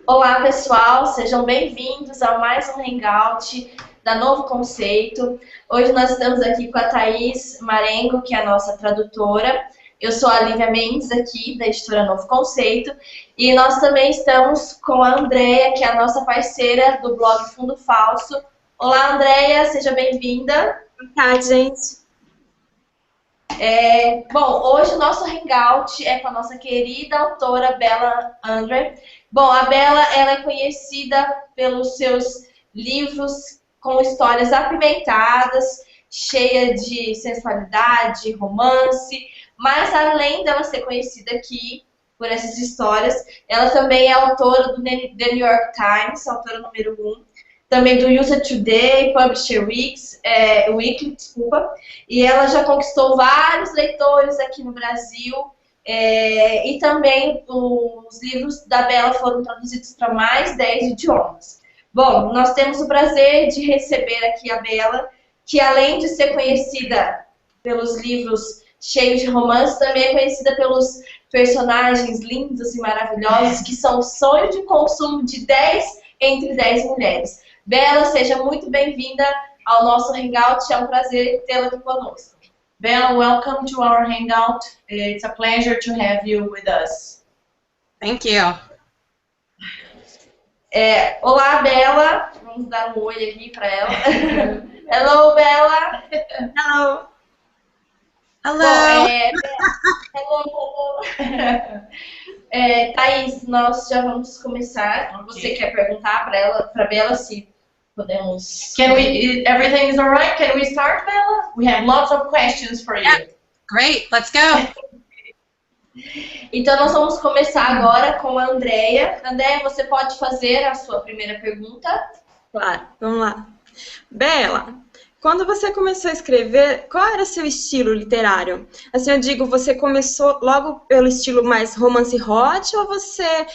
Olá, pessoal, sejam bem-vindos a mais um Hangout da Novo Conceito. Hoje nós estamos aqui com a Thaís Marengo, que é a nossa tradutora. Eu sou a Lívia Mendes, aqui da editora Novo Conceito. E nós também estamos com a Andrea, que é a nossa parceira do blog Fundo Falso. Olá, Andrea, seja bem-vinda. Boa tarde, gente. Bom, hoje o nosso Hangout é com a nossa querida autora Bella Andre. Bom, a Bella, ela é conhecida pelos seus livros com histórias apimentadas, cheia de sensualidade, romance, mas além dela ser conhecida aqui por essas histórias, ela também é autora do The New York Times, autora número 1, também do USA Today, Publisher Weekly, desculpa, e ela já conquistou vários leitores aqui no Brasil, e também os livros da Bella foram traduzidos para mais 10 idiomas. Bom, nós temos o prazer de receber aqui a Bella, que além de ser conhecida pelos livros cheios de romance, também é conhecida pelos personagens lindos e maravilhosos, que são o sonho de consumo de 10 entre 10 mulheres. Bella, seja muito bem-vinda ao nosso Hangout, é um prazer tê-la aqui conosco. Bella, welcome to our Hangout. It's a pleasure to have you with us. Thank you. Olá, Bella. Vamos dar um oi aqui para ela. Hello, Bella. Hello. Hello. Hello. Thaís, nós já vamos começar. Okay. Você quer perguntar para Bella se podemos... Everything is all right? Can we start, Bella? We have lots of questions for you. Yeah. Great, let's go. Então, nós vamos começar agora com a Andrea. Andrea, você pode fazer a sua primeira pergunta? Claro, vamos lá. Bella, quando você começou a escrever, qual era seu estilo literário? Assim, eu digo, você começou logo pelo estilo mais romance hot ou você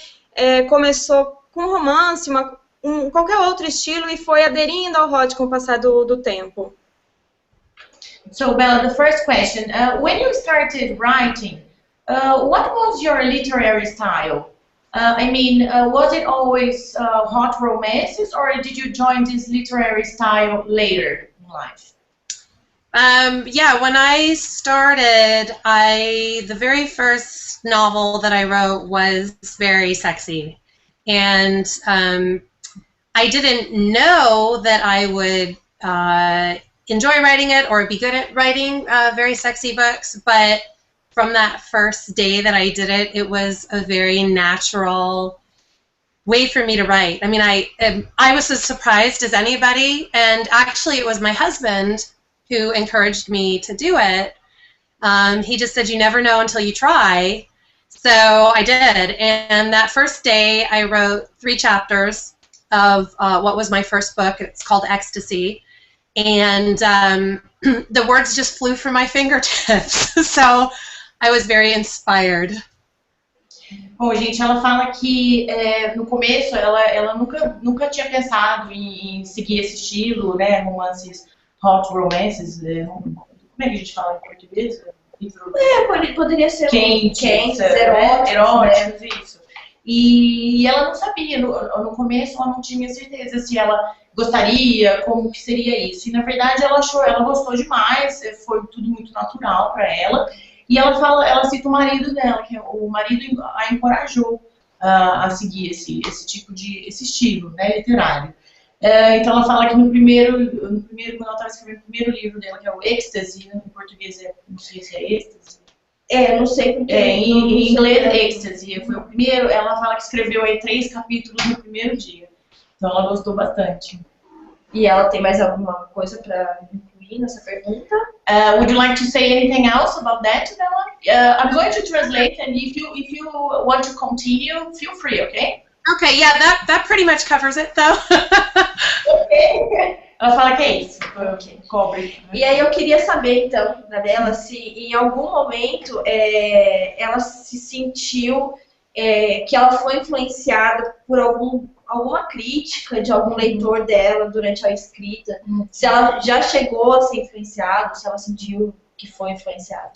começou com romance, qualquer outro estilo e foi aderindo ao hot com o passar do tempo? So, Bella, the first question, when you started writing, what was your literary style? Was it always hot romances, or did you join this literary style later in life? Yeah, when I started, the very first novel that I wrote was very sexy. And I didn't know that I would enjoy writing it or be good at writing very sexy books, but from that first day that I did it, it was a very natural way for me to write. I mean, I was as surprised as anybody, and actually it was my husband who encouraged me to do it. He just said, you never know until you try. So I did, and that first day I wrote 3 chapters of what was my first book. It's called Ecstasy, and the words just flew from my fingertips. So I was very inspired. Bom, gente, ela fala que no começo ela nunca tinha pensado em seguir esse estilo, né, romances, hot romances, como é que a gente fala em português? Poderia ser quentes, eróticos, né? Isso. E ela não sabia, no começo ela não tinha certeza se ela gostaria, como que seria isso. E na verdade ela gostou demais, foi tudo muito natural para ela. E ela cita o marido dela, que o marido a encorajou a seguir esse estilo, né, literário. Então ela fala que no primeiro, quando ela estava escrevendo o primeiro livro dela, que é o Ecstasy, né, em português não sei se é êxtase. Não sei porque. Em inglês, Ecstasy foi o primeiro. Ela fala que escreveu aí 3 capítulos no primeiro dia. Então ela gostou bastante. E ela tem mais alguma coisa para incluir nessa pergunta? Would you like to say anything else about that, Bella? I'm going to translate, and if you want to continue, feel free, okay? Okay, yeah, that pretty much covers it, though. Okay. Ela fala que é isso, cobre. E aí eu queria saber, então, da Bella, se em algum momento ela se sentiu que ela foi influenciada por alguma crítica de algum leitor dela durante a escrita, se ela já chegou a ser influenciada, se ela sentiu que foi influenciado.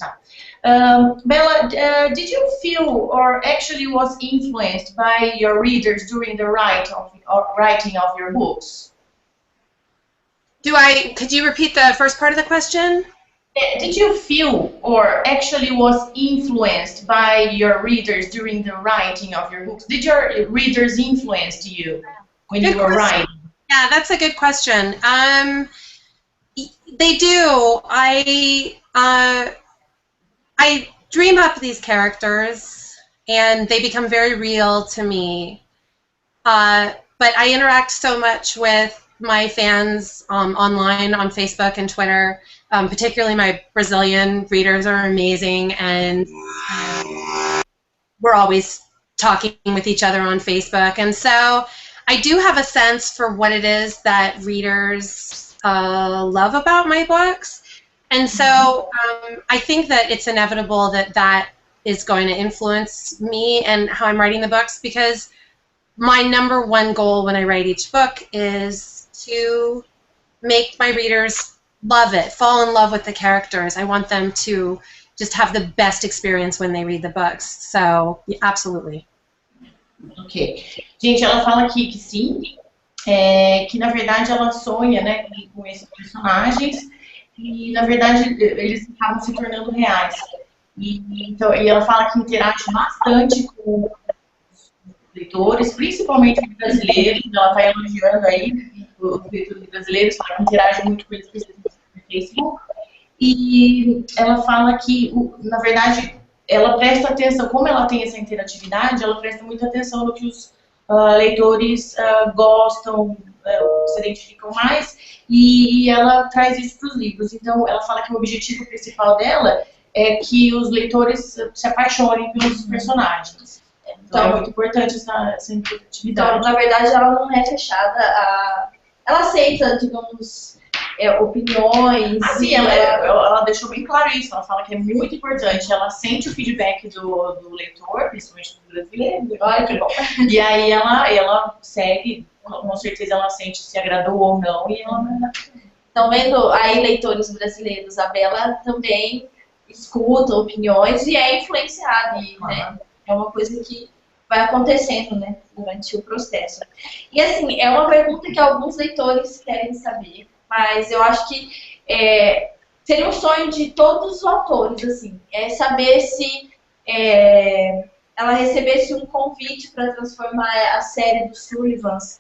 Bella, did you feel or actually was influenced by your readers during the writing of your books? Could you repeat the first part of the question? Did you feel or actually was influenced by your readers during the writing of your books? Did your readers influence you when you were writing? Yeah, that's a good question. They do. I dream up these characters, and they become very real to me. But I interact so much with my fans online on Facebook and Twitter. Particularly my Brazilian readers are amazing, and we're always talking with each other on Facebook. And so I do have a sense for what it is that readers love about my books. And so I think that it's inevitable that that is going to influence me and how I'm writing the books, because my #1 goal when I write each book is to make my readers love it, fall in love with the characters. I want them to just have the best experience when they read the books. So, yeah, absolutely. Ok. Gente, ela fala aqui que sim, que na verdade ela sonha, né, com esses personagens e na verdade eles acabam se tornando reais. E ela fala que interage bastante com os leitores, principalmente os brasileiros. Ela está elogiando aí os leitores brasileiros, fala que interage muito com eles no Facebook. E ela fala que, na verdade, ela presta atenção, como ela tem essa interatividade, ela presta muita atenção no que os leitores gostam, se identificam mais, e ela traz isso para os livros. Então, ela fala que o objetivo principal dela é que os leitores se apaixonem pelos personagens. Então, é muito importante essa interatividade. Então, na verdade, ela não é fechada ela aceita, digamos, opiniões. Sim, ela deixou bem claro isso. Ela fala que é muito importante. Ela sente o feedback do leitor, principalmente do brasileiro. Olha que bom. E aí ela segue, com certeza ela sente se agradou ou não. E ela Estão vendo aí, leitores brasileiros, a Bella também escuta opiniões e é influenciada. E, né, é uma coisa que vai acontecendo, né, durante o processo. E assim, é uma pergunta que alguns leitores querem saber, mas eu acho que seria um sonho de todos os autores, assim, saber se ela recebesse um convite para transformar a série dos Sullivans,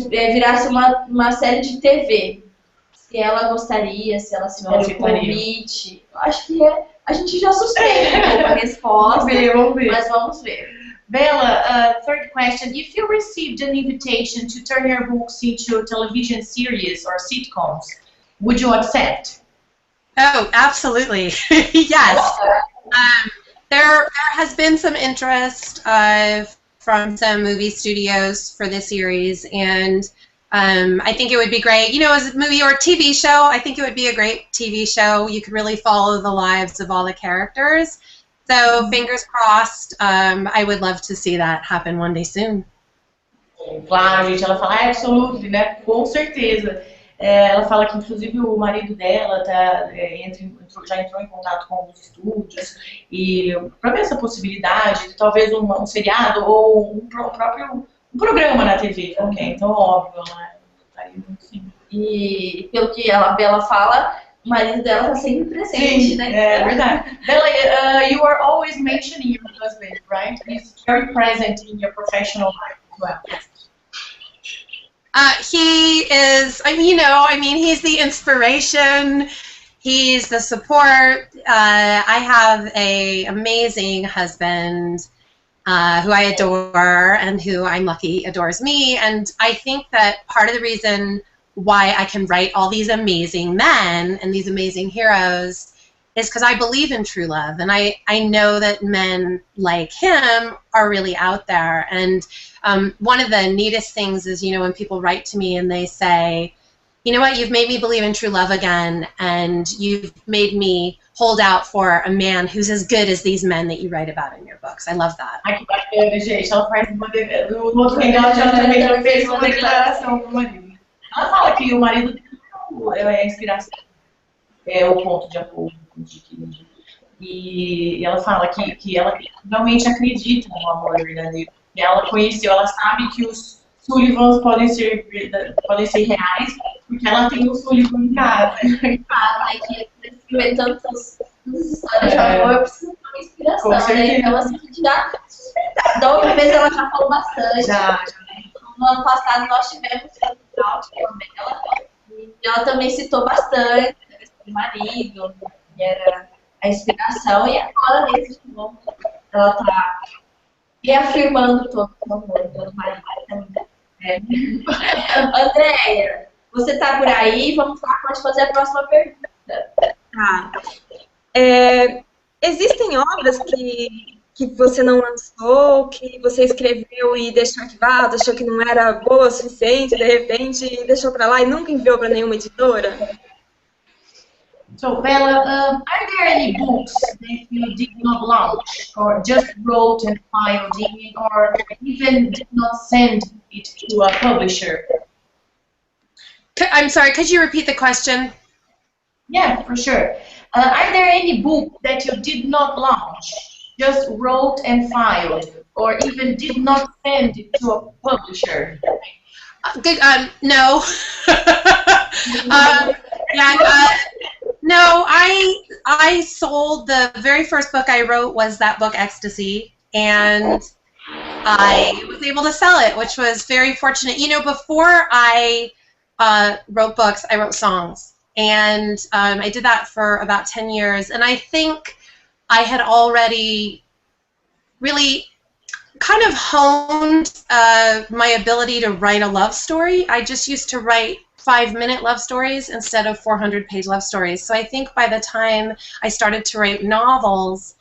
virasse uma série de TV. Se ela gostaria, se ela aceitaria o convite. Eu acho que a gente já suspeita um pouco a resposta, vamos ver. mas vamos ver. Bella, third question. If you received an invitation to turn your books into television series or sitcoms, would you accept? Oh, absolutely. Yes. There has been some interest from some movie studios for this series, and I think it would be great. You know, as a movie or TV show, I think it would be a great TV show. You could really follow the lives of all the characters. So, fingers crossed, I would love to see that happen one day soon. Claro, gente, ela fala absolutely, né? Com certeza. Ela fala que, inclusive, o marido dela já entrou em contato com alguns estúdios e para ver essa possibilidade de talvez um seriado ou um programa na TV. Okay? Então, óbvio, ela estaria muito sim. E pelo que a Bella fala, o marido dela está sempre presente, né? É verdade. Bella, you are always mentioning your husband, right? He's very present in your professional life as well. He is, he's the inspiration. He's the support. I have an amazing husband who I adore and who I'm lucky adores me. And I think that part of the reason why I can write all these amazing men and these amazing heroes is because I believe in true love. And I know that men like him are really out there. And one of the neatest things is, when people write to me and they say, you know what, you've made me believe in true love again, and you've made me hold out for a man who's as good as these men that you write about in your books. I love that. Ai, que bacana, gente. Ela faz no outro hangout, ela também já fez uma declaração pro marido. Ela fala que o marido é a inspiração. é o ponto de apoio. E ela fala que ela realmente acredita no amor verdadeiro. E ela conheceu, ela sabe que os Sullivans podem ser reais, porque ela tem o Sullivan em casa. Claro, né, que escrever tantas histórias de amor precisa de uma inspiração, né? Então, assim, a gente já suspeitava. Da outra vez ela já falou bastante. Já. No ano passado nós tivemos um Hangout com ela, e ela também citou bastante a questão do marido, que era a inspiração, e agora nesse novo ela está reafirmando todo o amor pelo marido também. Andréia, você está por aí? Vamos lá, pode fazer a próxima pergunta. Existem obras que você não lançou, que você escreveu e deixou arquivado, achou que não era boa o suficiente, de repente deixou para lá e nunca enviou para nenhuma editora? So, Bella, are there any books that you did not launch, or just wrote and filed in, or even did not send it to a publisher? I'm sorry, could you repeat the question? Yeah, for sure. Are there any book that you did not launch, just wrote and filed, or even did not send it to a publisher? No. No, I sold the very first book I wrote was that book Ecstasy, and I was able to sell it, which was very fortunate. You know, before I wrote books, I wrote songs, and I did that for about 10 years, and I think I had already really kind of honed my ability to write a love story. I just used to write 5-minute love stories instead of 400-page love stories. So I think by the time I started to write novels,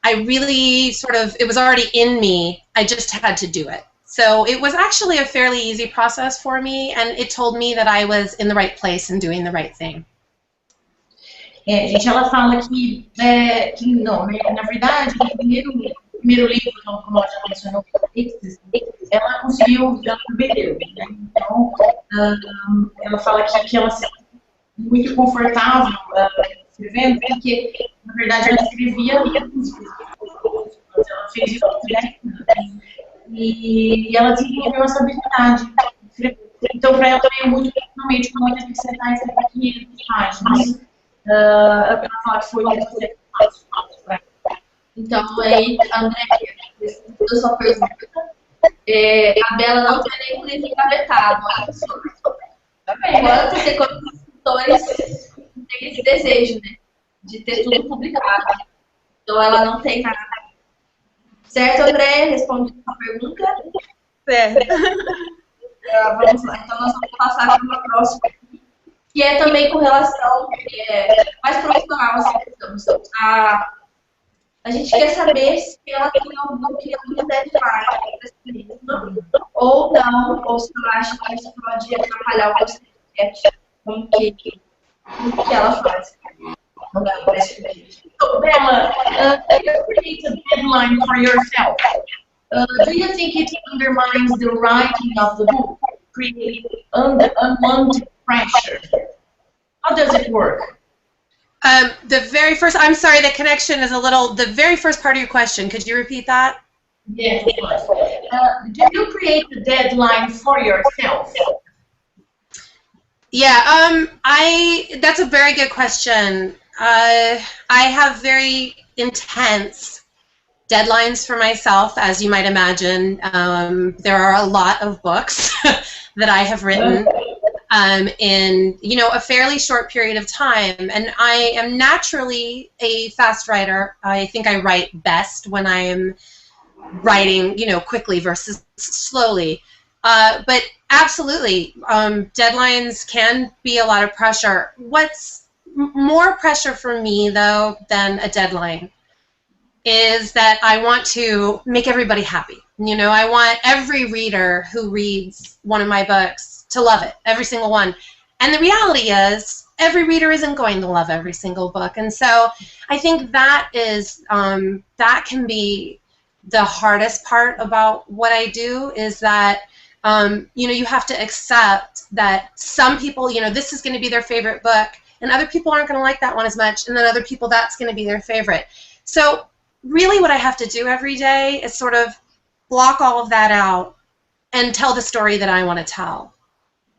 I really it was already in me. I just had to do it. So it was actually a fairly easy process for me, and it told me that I was in the right place and doing the right thing. Gente, ela fala que não, na verdade, o primeiro livro, como ela já mencionou, ela conseguiu, ela vendeu, né? Então, ela fala que ela se sente muito confortável escrevendo, porque, na verdade, ela escrevia músicas, ela fez isso por 10 anos, e ela desenvolveu essa habilidade de escrever. Então, para ela também é muito profissionalmente, quando ela teve que sentar e escrever 500 páginas. Ela fala que foi um processo fácil para ela. Então, aí, André, respondendo a sua pergunta, a Bela não tem nenhum livro engavetado. Quantos escritores têm esse desejo, né? De ter tudo publicado. Então, ela não tem nada. Certo, André? Respondi a sua pergunta? Certo. Vamos lá. Então, nós vamos passar para uma próxima, que é também com relação mais profissional, assim, a gente quer saber se ela tem algum deadline para esse livro, ou não, ou se ela acha que isso pode atrapalhar o processo com que ela faz. So, Bella, you create a deadline for yourself. Do you think it undermines the writing of the book, create unwanted pressure? How does it work? The very first, I'm sorry, the connection is a little, the very first part of your question, could you repeat that? Yes, of course. Do you create a deadline for yourself? Yeah, that's a very good question. I have very intense deadlines for myself, as you might imagine. There are a lot of books that I have written in a fairly short period of time, and I am naturally a fast writer. I think I write best when I am writing quickly versus slowly. But absolutely, deadlines can be a lot of pressure. What's more pressure for me, though, than a deadline is that I want to make everybody happy. I want every reader who reads one of my books to love it, every single one. And the reality is, every reader isn't going to love every single book. And so I think that is, that can be the hardest part about what I do, is that, you have to accept that some people, this is going to be their favorite book, and other people aren't going to like that one as much, and then other people, that's going to be their favorite. So really what I have to do every day is sort of block all of that out and tell the story that I want to tell.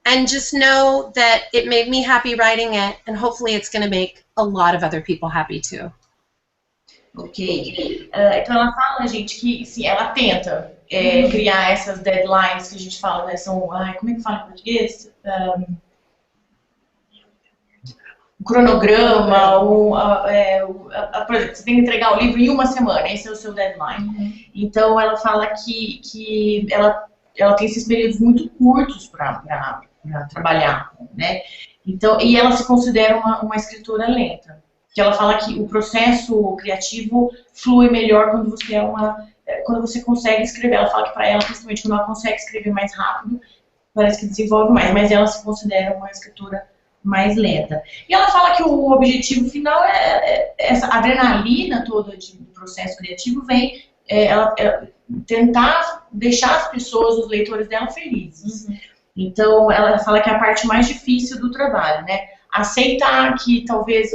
And just know that it made me happy writing it, and hopefully it's going to make a lot of other people happy too. Ok. Então ela fala, gente, que sim, ela tenta criar essas deadlines que a gente fala, né? São, como é que fala em português? Um cronograma, por exemplo, você tem que entregar o livro em uma semana, esse é o seu deadline. Então ela fala que ela tem esses períodos muito curtos para trabalhar, né? Então, e ela se considera uma escritora lenta. Que ela fala que o processo criativo flui melhor quando você consegue escrever. Ela fala que para ela, principalmente quando ela consegue escrever mais rápido, parece que desenvolve mais, mas ela se considera uma escritora mais lenta. E ela fala que o objetivo final essa adrenalina toda do processo criativo vem ela tentar deixar as pessoas, os leitores dela, felizes. Então ela fala que é a parte mais difícil do trabalho, né? Aceitar que talvez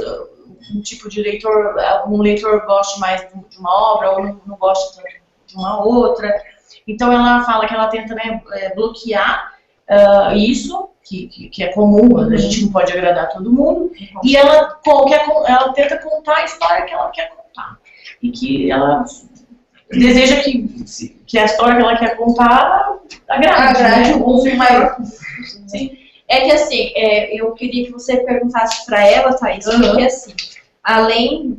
um tipo de leitor, um leitor goste mais de uma obra ou não goste tanto de uma outra. Então ela fala que ela tenta, né, bloquear isso, que é comum, a gente não pode agradar todo mundo, e ela tenta contar a história que ela quer contar. E que ela deseja que a história que ela quer contar agrade o maior. Sim. É que assim, eu queria que você perguntasse para ela, Thaís, porque assim, além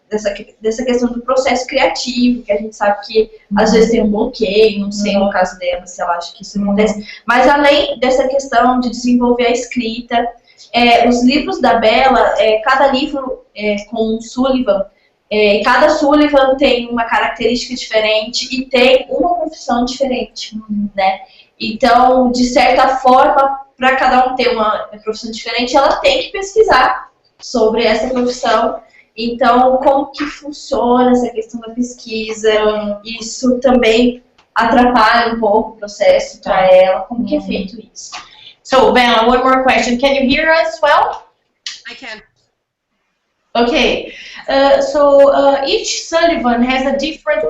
dessa questão do processo criativo, que a gente sabe que às vezes tem um bloqueio, não sei no caso dela se ela acha que isso acontece, mas além dessa questão de desenvolver a escrita, os livros da Bella, cada livro com um Sullivan, cada Sullivan tem uma característica diferente e tem uma profissão diferente, né? Então, de certa forma, para cada um ter uma profissão diferente, ela tem que pesquisar sobre essa profissão. Então, como que funciona essa questão da pesquisa? Isso também atrapalha um pouco o processo para ela. Como que é feito isso? So, Bella, one more question. Can you hear us well? I can. Okay. Each Sullivan has a different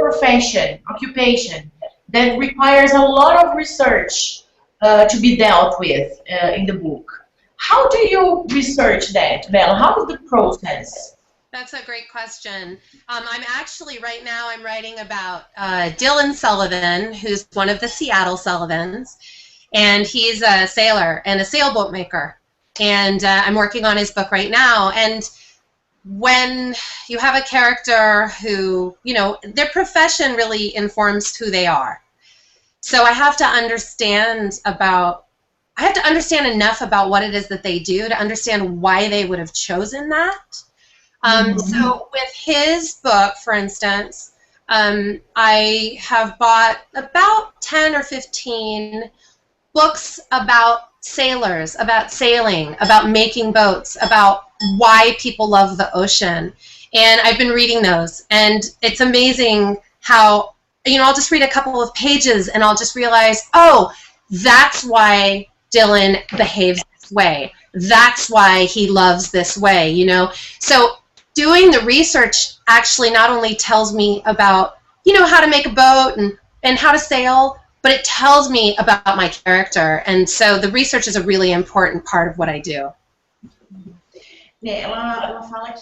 occupation, that requires a lot of research to be dealt with in the book. How do you research that, Bella? How is the process? That's a great question. I'm actually, right now, I'm writing about Dylan Sullivan, who's one of the Seattle Sullivans, and he's a sailor and a sailboat maker. And I'm working on his book right now. And when you have a character who, their profession really informs who they are. So I have to understand enough about what it is that they do to understand why they would have chosen that. So with his book, for instance, I have bought about 10 or 15 books about sailors, about sailing, about making boats, about why people love the ocean. And I've been reading those, and it's amazing how, I'll just read a couple of pages and I'll just realize, oh, that's why Dylan behaves this way. That's why he loves this way, So doing the research actually not only tells me about, how to make a boat and how to sail, but it tells me about my character. And so the research is a really important part of what I do. Ela fala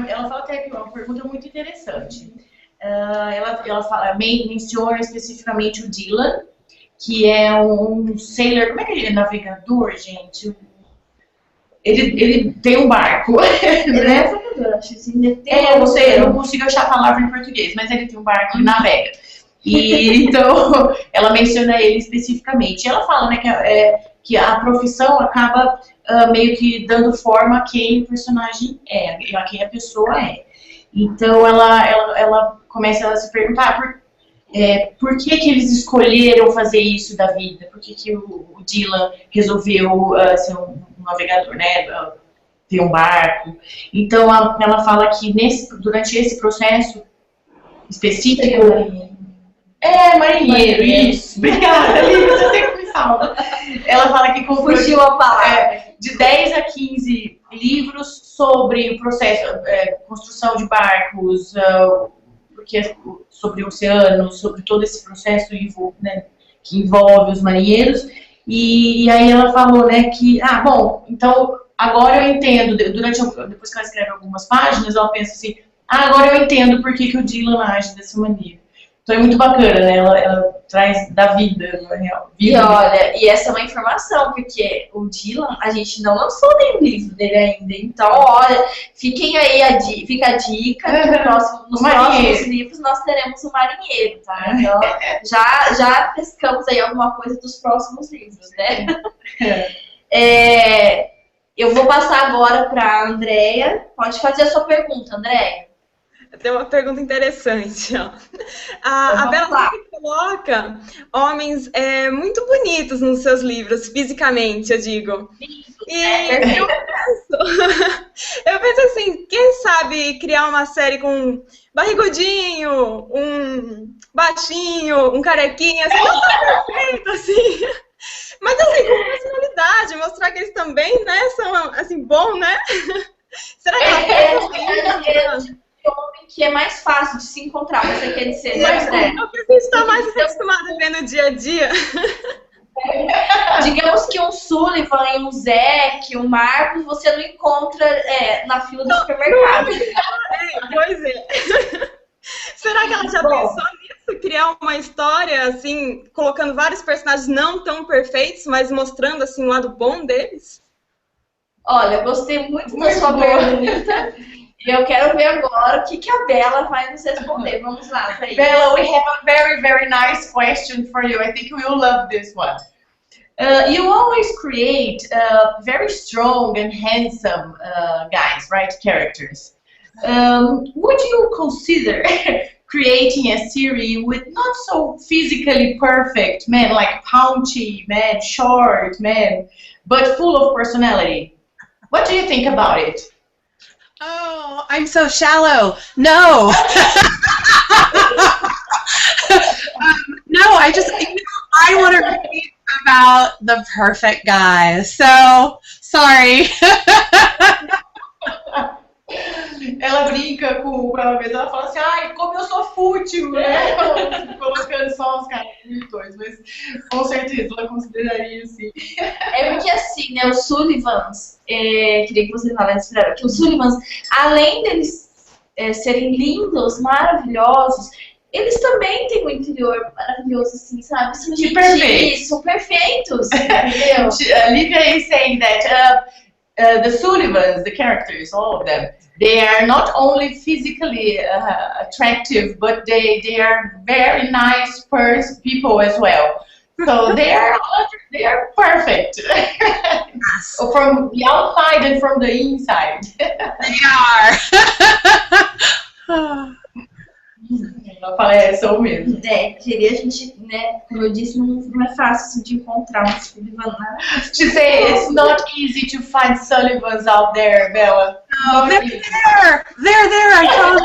ela fala até que é uma pergunta muito interessante. Ela menciona especificamente o Dylan, que é um sailor. Como é que ele é navegador, gente? Ele tem um barco. Ele é navegador, acho que eu não consigo achar a palavra em português, mas ele tem um barco e navega. E então ela menciona ele especificamente. Ela fala, né, que a profissão acaba meio que dando forma a quem o personagem a quem a pessoa é. Então ela começa a se perguntar por que eles escolheram fazer isso da vida? Por que o Dylan resolveu ser um navegador, né? Ter um barco. Então ela fala que durante esse processo específico. Marinheiro, isso. Obrigada, Liz, você sempre me salva. Ela fala que comprou fugiu a palavra. De 10 a 15 livros sobre o processo, construção de barcos, porque sobre o oceano, sobre todo esse processo, né, que envolve os marinheiros. E aí ela falou, né, que, bom, então agora eu entendo, depois que ela escreve algumas páginas, ela pensa assim, agora eu entendo por que o Dylan age dessa maneira. Então é muito bacana, né? Ela traz da vida, na real. E olha, e essa é uma informação, porque o Dylan, a gente não lançou nenhum livro dele ainda. Então, olha, fiquem aí, fica a dica, que nos próximos livros nós teremos o marinheiro, tá? Então, já pescamos aí alguma coisa dos próximos livros, né? Eu vou passar agora para a Andréia. Pode fazer a sua pergunta, Andréia. Tem uma pergunta interessante, ó. A Bela sempre coloca homens muito bonitos nos seus livros, fisicamente, eu digo. E eu penso assim, quem sabe criar uma série com barrigudinho, um baixinho, um carequinha, assim, não tá perfeito, assim. Mas assim, com personalidade, mostrar que eles também, né, são, assim, bom, né? Será que homem que é mais fácil de se encontrar, você quer dizer, né, André? Porque a gente está mais acostumado a ver no dia a dia. Digamos que um Sullivan, um Zeke, um Marcos, você não encontra na fila do supermercado. Pois é. Será que ela já pensou nisso? Criar uma história, assim, colocando vários personagens não tão perfeitos, mas mostrando, assim, o lado bom deles? Olha, gostei muito da sua pergunta. E eu quero ver agora o que a Bela vai nos responder. Vamos lá, Thaís. Bella, we have a very, very nice question for you. I think you'll love this one. You always create very strong and handsome guys, right? Characters. Would you consider creating a series with not so physically perfect men, like paunchy men, short men, but full of personality? What do you think about it? Oh, I'm so shallow. No. No, I want to read about the perfect guy. So, sorry. Ela brinca com ela mesma, ela fala assim, como eu sou fútil, né? Colocando só os caras bonitos, mas com certeza ela consideraria assim. É porque assim, né, os Sullivans, queria que você falasse pra ela, que os Sullivans, além deles serem lindos, maravilhosos, eles também têm um interior maravilhoso, assim, sabe? São gentis, são perfeitos, entendeu? Livia is saying that the Sullivans, the characters, all of them, they are not only physically attractive, but they are very nice people as well. So they are perfect from the outside and from the inside. They are. Ela fala, sou mesmo. Queria a gente, né, como eu disse, não é fácil de encontrar um Sullivan, né? She said it's not easy to find Sullivans out there, Bella. Oh, they're there. They're there.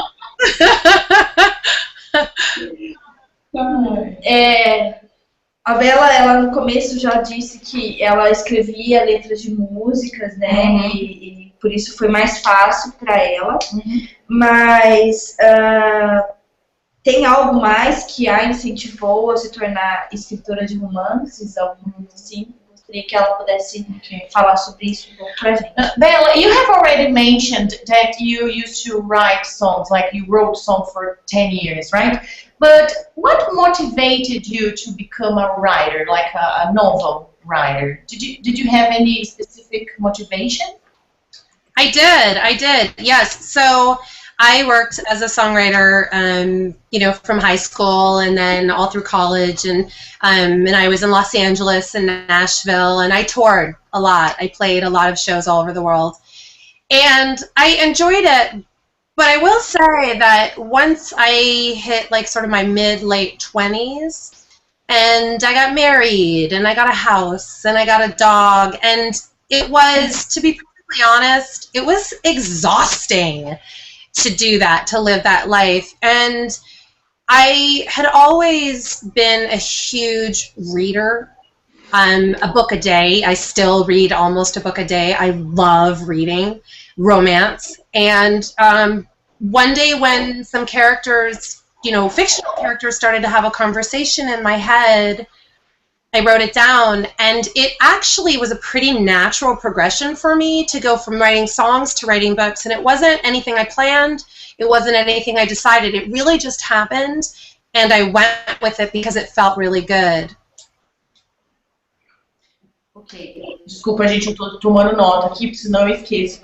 A Bella, ela no começo já disse que ela escrevia letras de músicas, né? E por isso foi mais fácil para ela. Mas tem algo mais que a incentivou a se tornar escritora de romances, algo assim? Gostaria que ela pudesse falar sobre isso um pouco pra gente. Bella, you have already mentioned that you used to write songs, like you wrote songs for 10 years, right? But what motivated you to become a writer, like a novel writer? Did you have any specific motivation? I did. Yes. So I worked as a songwriter, from high school and then all through college, and I was in Los Angeles and Nashville, and I toured a lot. I played a lot of shows all over the world, and I enjoyed it. But I will say that once I hit like sort of my mid-late 20s, and I got married, and I got a house, and I got a dog, and it was, to be perfectly honest, it was exhausting to do that, to live that life. And I had always been a huge reader, a book a day. I still read almost a book a day. I love reading romance. And one day when some characters, you know, fictional characters started to have a conversation in my head, I wrote it down, and it actually was a pretty natural progression for me to go from writing songs to writing books, and it wasn't anything I planned. It wasn't anything I decided. It really just happened, and I went with it because it felt really good. Ok, desculpa, gente, eu tô tomando nota aqui, porque senão eu esqueço.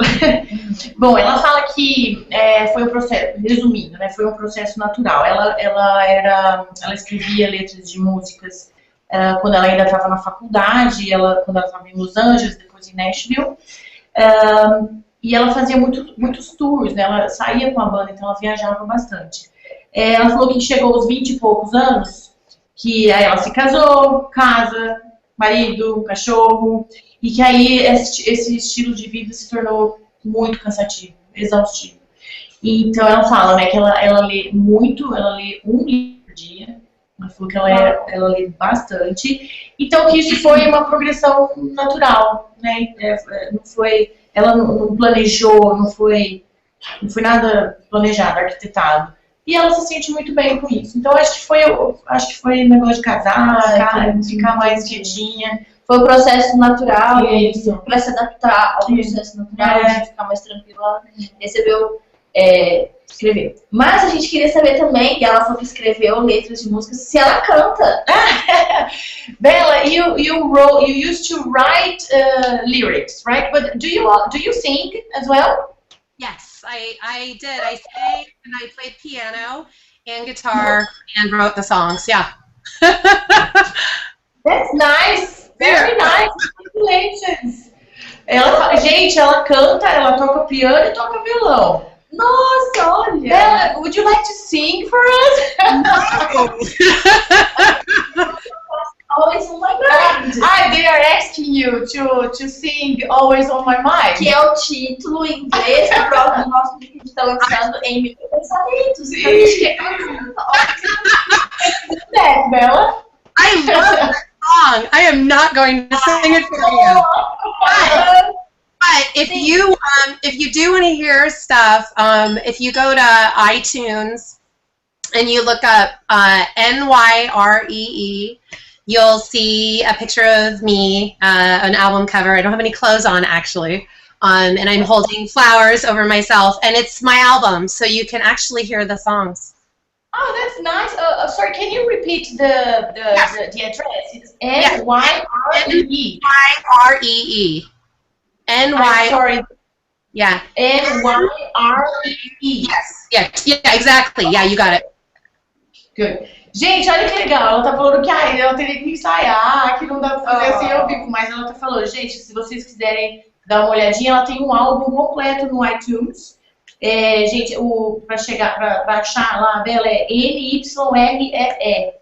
Bom, ela fala que foi um processo, resumindo, né, foi um processo natural. Ela escrevia letras de músicas quando ela ainda estava na faculdade, quando ela estava em Los Angeles, depois em Nashville, e ela fazia muitos tours, né, ela saía com a banda, então ela viajava bastante. Ela falou que chegou aos 20 e poucos anos, que aí ela se casou, casa, marido, cachorro, e que aí esse estilo de vida se tornou muito cansativo, exaustivo. E, então ela fala, né, que ela lê muito, ela lê um livro por dia. Ela falou que ela lê bastante, então que isso foi uma progressão natural, né? Ela não planejou, não foi nada planejado, arquitetado. E ela se sente muito bem com isso. Então acho que foi negócio de casar, ficar mais quietinha. Foi um processo natural, para se adaptar ao processo natural, de ficar mais tranquila, recebeu, escrever. Mas a gente queria saber também, e ela falou que escreveu letras de músicas, se ela canta. Bella, you used to write lyrics, right? But do you sing as well? Yes, I did. I sang and I played piano and guitar and wrote the songs. Yeah. That's nice. Very nice. Congratulations. Gente, ela canta, ela toca piano e toca violão. Nossa, olha! Bella, would you like to sing for us? Always on my mind. They are asking you to sing Always on my mind. Que é o título em inglês do nosso vídeo que a gente está lançando em Mil Pensamentos. Então a gente quer that, Bella. I love that song. I am not going to sing it for you. But if you do want to hear stuff, if you go to iTunes and you look up NYREE, you'll see a picture of me, an album cover. I don't have any clothes on, actually, and I'm holding flowers over myself, and it's my album, so you can actually hear the songs. Oh, that's nice. Sorry, can you repeat the address? It's NYREE. NYREE. Sorry. Yeah. NYREE. Yes. Yeah, exactly. Yeah, you got it. Good. Gente, olha que legal. Ela tá falando que ela teria que ensaiar, que não dá pra fazer assim ao vivo. Mas ela tá falando, gente, se vocês quiserem dar uma olhadinha, ela tem um álbum completo no iTunes. Gente, pra achar lá dela é NYREE.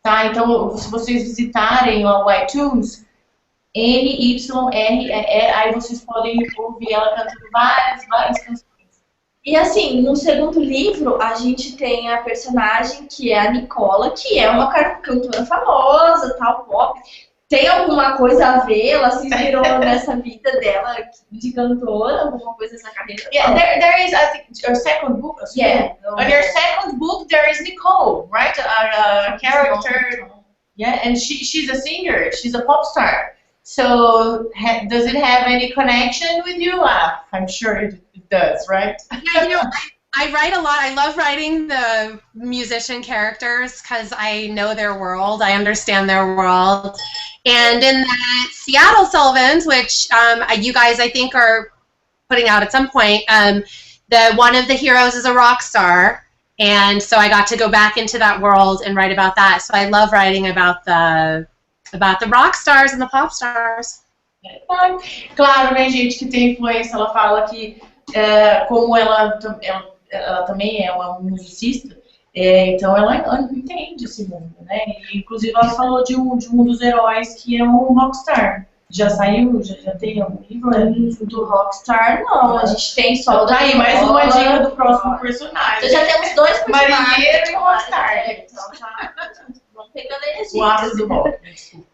Tá? Então, se vocês visitarem lá o iTunes, NYREE, aí vocês podem ouvir ela cantando várias canções. E assim, no segundo livro, a gente tem a personagem que é a Nicola, que é uma cantora famosa, tal, pop. Tem alguma coisa a ver? Ela se inspirou nessa vida dela de cantora? Alguma coisa nessa carreira? Yeah, there is, I think, your second book. Yeah. On your second book, there is Nicole, right? A character. Yeah, and she's a singer. She's a pop star. So, does it have any connection with you? I'm sure it does, right? Yeah, I write a lot. I love writing the musician characters because I know their world. I understand their world. And in the Seattle Sullivans, which you guys, I think, are putting out at some point, one of the heroes is a rock star. And so I got to go back into that world and write about that. So I love writing about the rock stars and the pop stars. Claro, né, gente, que tem influência. Ela fala que como ela também é uma musicista, então ela entende esse mundo, né? E, inclusive ela falou de um dos heróis que é um rockstar. Já saiu? Já tem algum livro? Do rockstar, não. A gente tem só... Tá aí, mais uma dica do próximo personagem. Então já temos dois personagens. Marinheiro e rockstar. Então já vamos pegando energia. O Atos do Rock, desculpa.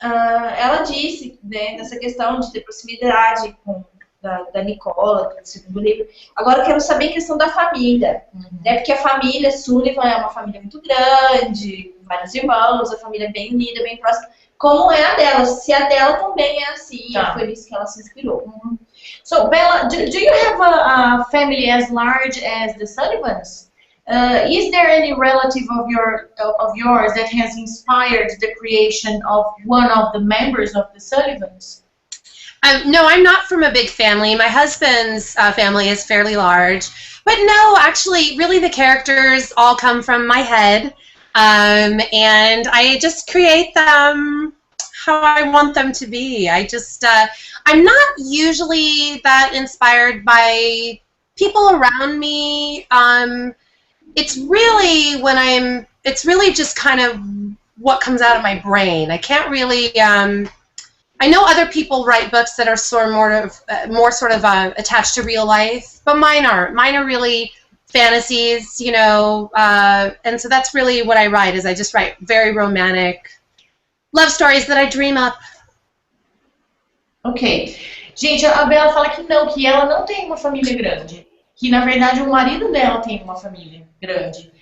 ela disse, né, nessa questão de ter proximidade com da Nicola, do segundo livro. Agora eu quero saber a questão da família, né? Porque a família Sullivan é uma família muito grande, vários irmãos, a família é bem unida, bem próxima. Como é a dela? Se a dela também é assim, foi nisso que ela se inspirou. So, Bella, do you have a family as large as the Sullivans? Is there any relative of yours that has inspired the creation of one of the members of the Sullivans? No, I'm not from a big family. My husband's family is fairly large. But no, actually, really the characters all come from my head. And I just create them how I want them to be. I'm not usually that inspired by people around me. It's really just kind of what comes out of my brain. I can't really, I know other people write books that are more sort of attached to real life, but mine aren't. Mine are really fantasies, you know, and so that's really what I write, is I just write very romantic love stories that I dream up. Ok. Gente, a Bella fala que ela não tem uma família grande. Que, na verdade, o marido dela tem uma família grande.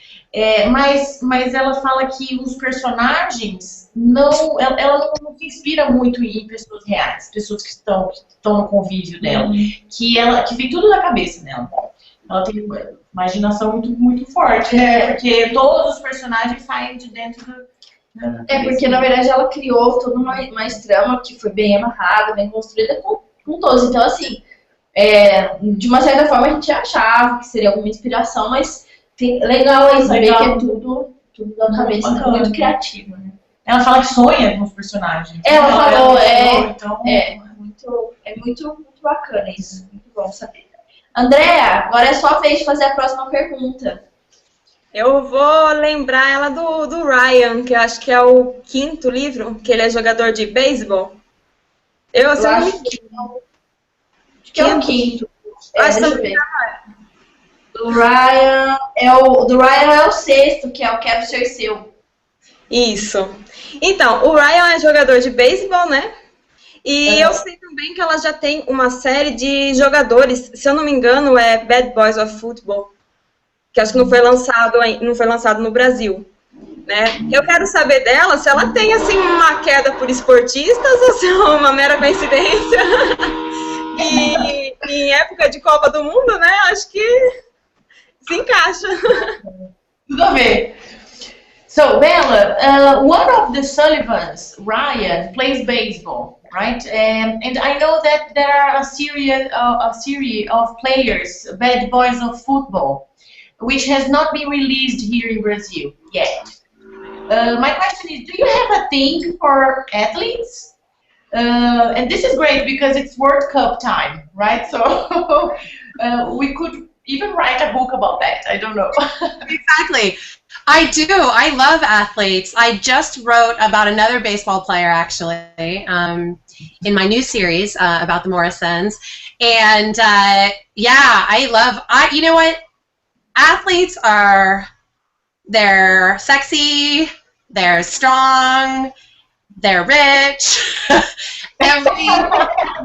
Mas ela fala que os personagens ela não se inspira muito em pessoas reais, pessoas que estão no convívio dela, que vem tudo da cabeça dela. Ela tem uma imaginação muito, muito forte, né? Porque todos os personagens saem de dentro porque na verdade ela criou toda uma trama que foi bem amarrada, bem construída com todos. Então, assim, de uma certa forma a gente achava que seria alguma inspiração, mas legal aí saber que é tudo da cabeça, muito criativo, né? Ela fala que sonha com os personagens. Ela falou, muito bacana isso, muito bom saber. Andréa, agora é sua vez de fazer a próxima pergunta. Eu vou lembrar ela do Ryan, que eu acho que é o 5º livro, que ele é jogador de beisebol. Eu acho que é o 5º. Deixa eu ver. Do Ryan é o 6º, que é o Quero Ser Seu. Isso. Então, o Ryan é jogador de beisebol, né? E eu sei também que ela já tem uma série de jogadores, se eu não me engano, é Bad Boys of Football, que acho que não foi lançado no Brasil, né? Eu quero saber dela se ela tem, assim, uma queda por esportistas ou se é uma mera coincidência. E em época de Copa do Mundo, né? Acho que se encaixa. Tudo a ver. So, Bella, one of the Sullivans, Ryan, plays baseball, right? And I know that there are a series of players, Bad Boys of Football, which has not been released here in Brazil yet. My question is, do you have a thing for athletes? And this is great because it's World Cup time, right? So we could even write a book about that. I don't know. Exactly. I do. I love athletes. I just wrote about another baseball player, actually, in my new series about the Morrisons. And you know what? Athletes they're sexy, they're strong, they're rich. Every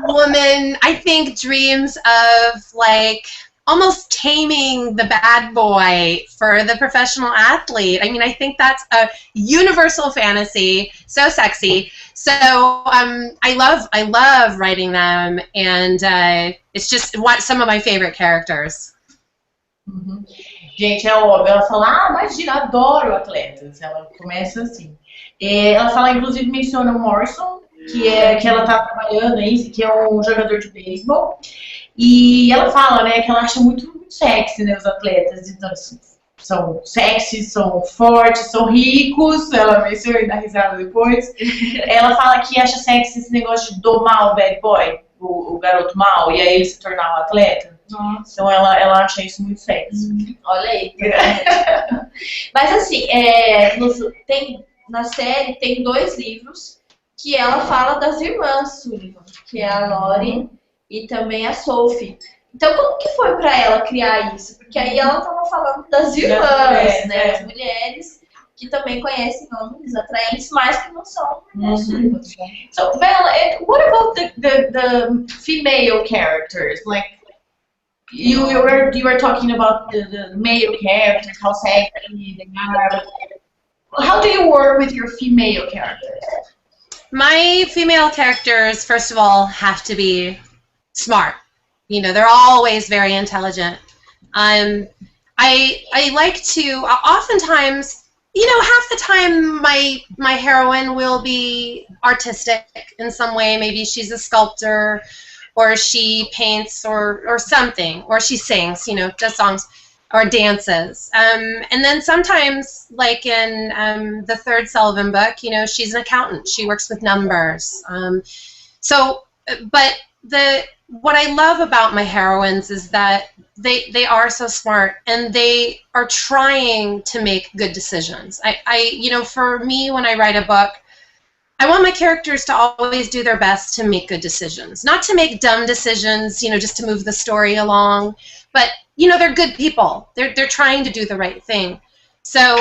woman, I think, dreams of, like, almost taming the bad boy for the professional athlete. I mean, I think that's a universal fantasy, so sexy. So I love writing them, and it's just some of my favorite characters. Gente, é óbvio, ela fala, imagina, adoro atletas. Ela começa assim. Ela fala, inclusive, menciona o Morrison, que ela tá trabalhando aí, que é um jogador de beisebol. E ela fala, né, que ela acha muito sexy, né, os atletas. Então, são sexys, são fortes, são ricos. Ela menciona e dá risada depois. Ela fala que acha sexy esse negócio de domar o bad boy, o garoto mau, e aí ele se tornar um atleta. Nossa. Então ela acha isso muito sexy. Olha aí. Mas assim, na série tem 2 livros que ela fala das irmãs Sullivan, que é a Lori e também a Sophie. Então, como que foi pra ela criar isso? Porque aí ela estava falando das irmãs, né? As mulheres que também conhecem homens atraentes, mas que não são, né, Sullivan. So, Bella, what about the female characters? Like, you were talking about the male characters, how sexy they are. How do you work with your female characters? My female characters, first of all, have to be smart. You know, they're always very intelligent. I like to, oftentimes, you know, half the time my heroine will be artistic in some way. Maybe she's a sculptor, or she paints, or something, or she sings, you know, does songs or dances. And then sometimes, like in the third Sullivan book, you know, she's an accountant. She works with numbers. But what I love about my heroines is that they are so smart, and they are trying to make good decisions. You know, for me, when I write a book, I want my characters to always do their best to make good decisions. Not to make dumb decisions, you know, just to move the story along, but, you know, they're good people. They're trying to do the right thing. So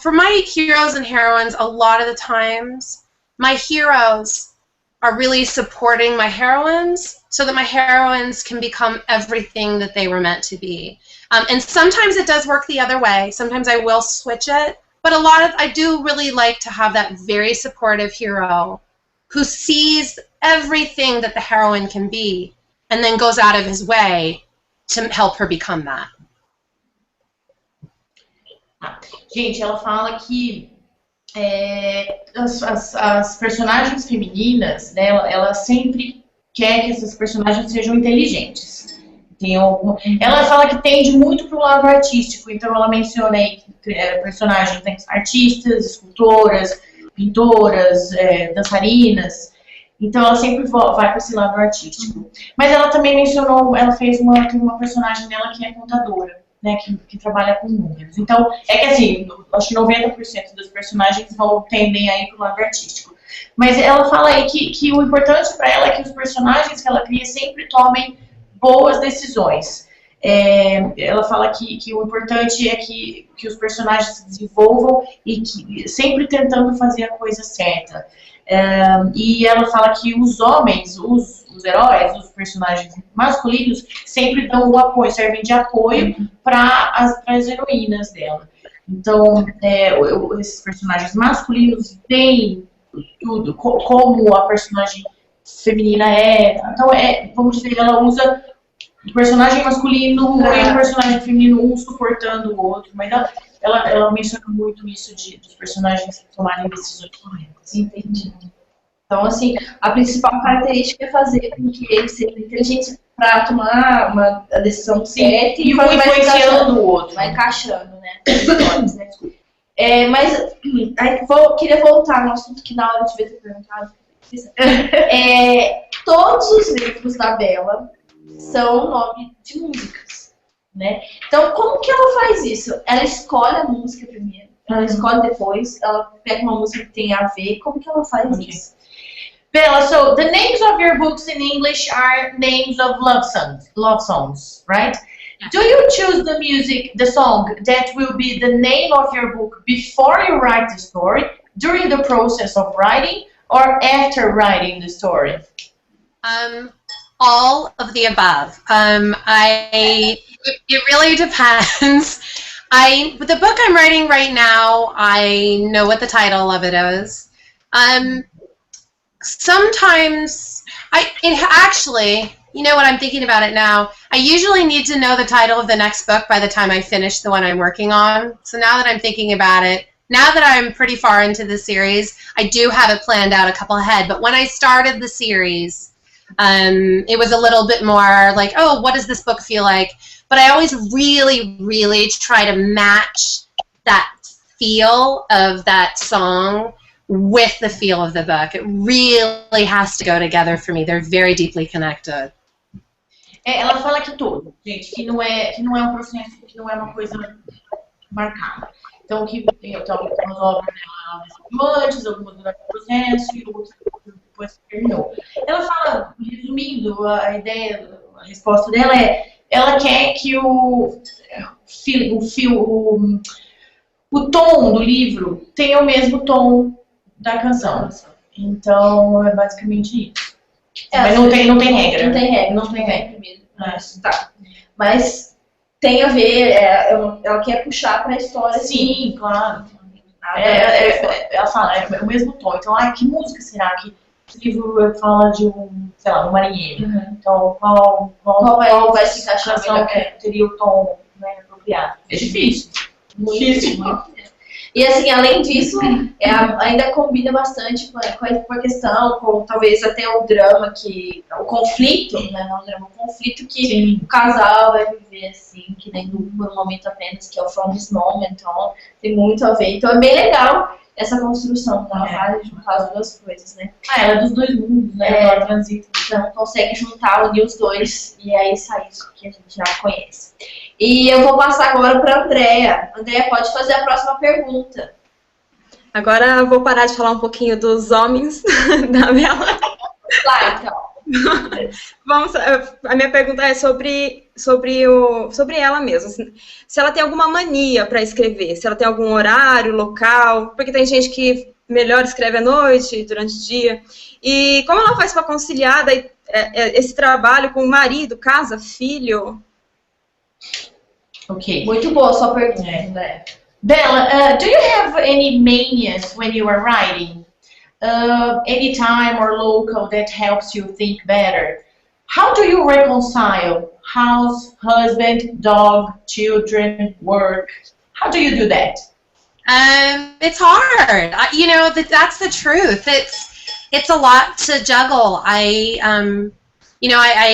for my heroes and heroines, a lot of the times, my heroes are really supporting my heroines so that my heroines can become everything that they were meant to be. And sometimes it does work the other way. Sometimes I will switch it. But I do really like to have that very supportive hero who sees everything that the heroine can be and then goes out of his way to help her become that. Gente, ela fala que as personagens femininas dela, ela sempre quer que essas personagens sejam inteligentes. Ela fala que tende muito para o lado artístico, então ela menciona aí personagens artistas, escultoras, pintoras, dançarinas, então ela sempre vai para esse lado artístico. Mas ela também mencionou, ela fez uma personagem dela que é contadora, né, que trabalha com números. Então, é que assim, acho que 90% dos personagens tendem a ir para o lado artístico. Mas ela fala aí que o importante para ela é que os personagens que ela cria sempre tomem boas decisões. Ela fala que o importante é que os personagens se desenvolvam e que sempre tentando fazer a coisa certa. E ela fala que os homens, os heróis, os personagens masculinos sempre dão o apoio, servem de apoio para as heroínas dela. Então, esses personagens masculinos veem tudo, como a personagem feminina é. Então, vamos dizer, ela usa o personagem masculino e o personagem feminino, um suportando o outro, mas ela menciona muito isso dos personagens tomarem decisões corretas. Entendi. Então, assim, a principal característica é fazer com que eles sejam inteligentes para tomar uma decisão certa e um influenciando o outro. Vai encaixando, né? Mas aí, queria voltar no assunto que na hora eu devia ter perguntado. Todos os livros da Bella são nome de músicas, né? Então, como que ela faz isso? Ela escolhe a música primeiro, ela escolhe depois, ela pega uma música que tem a ver, como que ela faz isso? Bella, so the names of your books in English are names of love songs, right? Yeah. Do you choose the song that will be the name of your book before you write the story, during the process of writing, or after writing the story? All of the above. It really depends. The book I'm writing right now, I know what the title of it is. Sometimes, actually, you know what, I'm thinking about it now, I usually need to know the title of the next book by the time I finish the one I'm working on. So now that I'm thinking about it, now that I'm pretty far into the series, I do have it planned out a couple ahead. But when I started the series, it was a little bit more like, oh, what does this book feel like? But I always really, really try to match that feel of that song with the feel of the book. It really has to go together for me. They're very deeply connected. Ela fala que todo, gente, que não é um processo, que não é uma coisa marcada. Então, que tem algumas obras dela antes, algumas durante o processo e outras depois que terminou. Ela fala, resumindo, a ideia, a resposta dela ela quer que o o tom do livro tem o mesmo tom da canção. Então, é basicamente isso. Mas não tem regra. Não tem regra, não tem regra mesmo. Tá. Mas tem a ver, ela quer puxar pra história. Sim, assim. claro. Ela fala, é o mesmo tom. Então, que música será que esse livro fala de sei lá, um marinheiro? Então, qual vai se encaixar melhor? que teria o tom, né, apropriado? É difícil. Muito difícil. E assim, além disso, ainda combina bastante com a questão, com talvez até o drama, o conflito, né? Não o drama, o conflito que Sim. o casal vai viver, assim, que nem por um momento apenas, que é o From This Moment, então tem muito a ver. Então é bem legal essa construção, ela faz juntar as duas coisas, né? Ela é dos dois mundos, né? Ela transita. Então consegue juntar, unir os dois, e aí sai isso que a gente já conhece. E eu vou passar agora para a Andrea. Andrea, pode fazer a próxima pergunta. Agora eu vou parar de falar um pouquinho dos homens da Bela. Lá, então. A minha pergunta é sobre ela mesma. Se ela tem alguma mania para escrever, se ela tem algum horário, local, porque tem gente que melhor escreve à noite, durante o dia. E como ela faz para conciliar esse trabalho com o marido, casa, filho? Ok. Muito boa a sua pergunta, né? Bella, do you have any manias when you are writing? Any time or local that helps you think better? How do you reconcile house, husband, dog, children, work? How do you do that? It's hard. That's the truth. It's a lot to juggle. I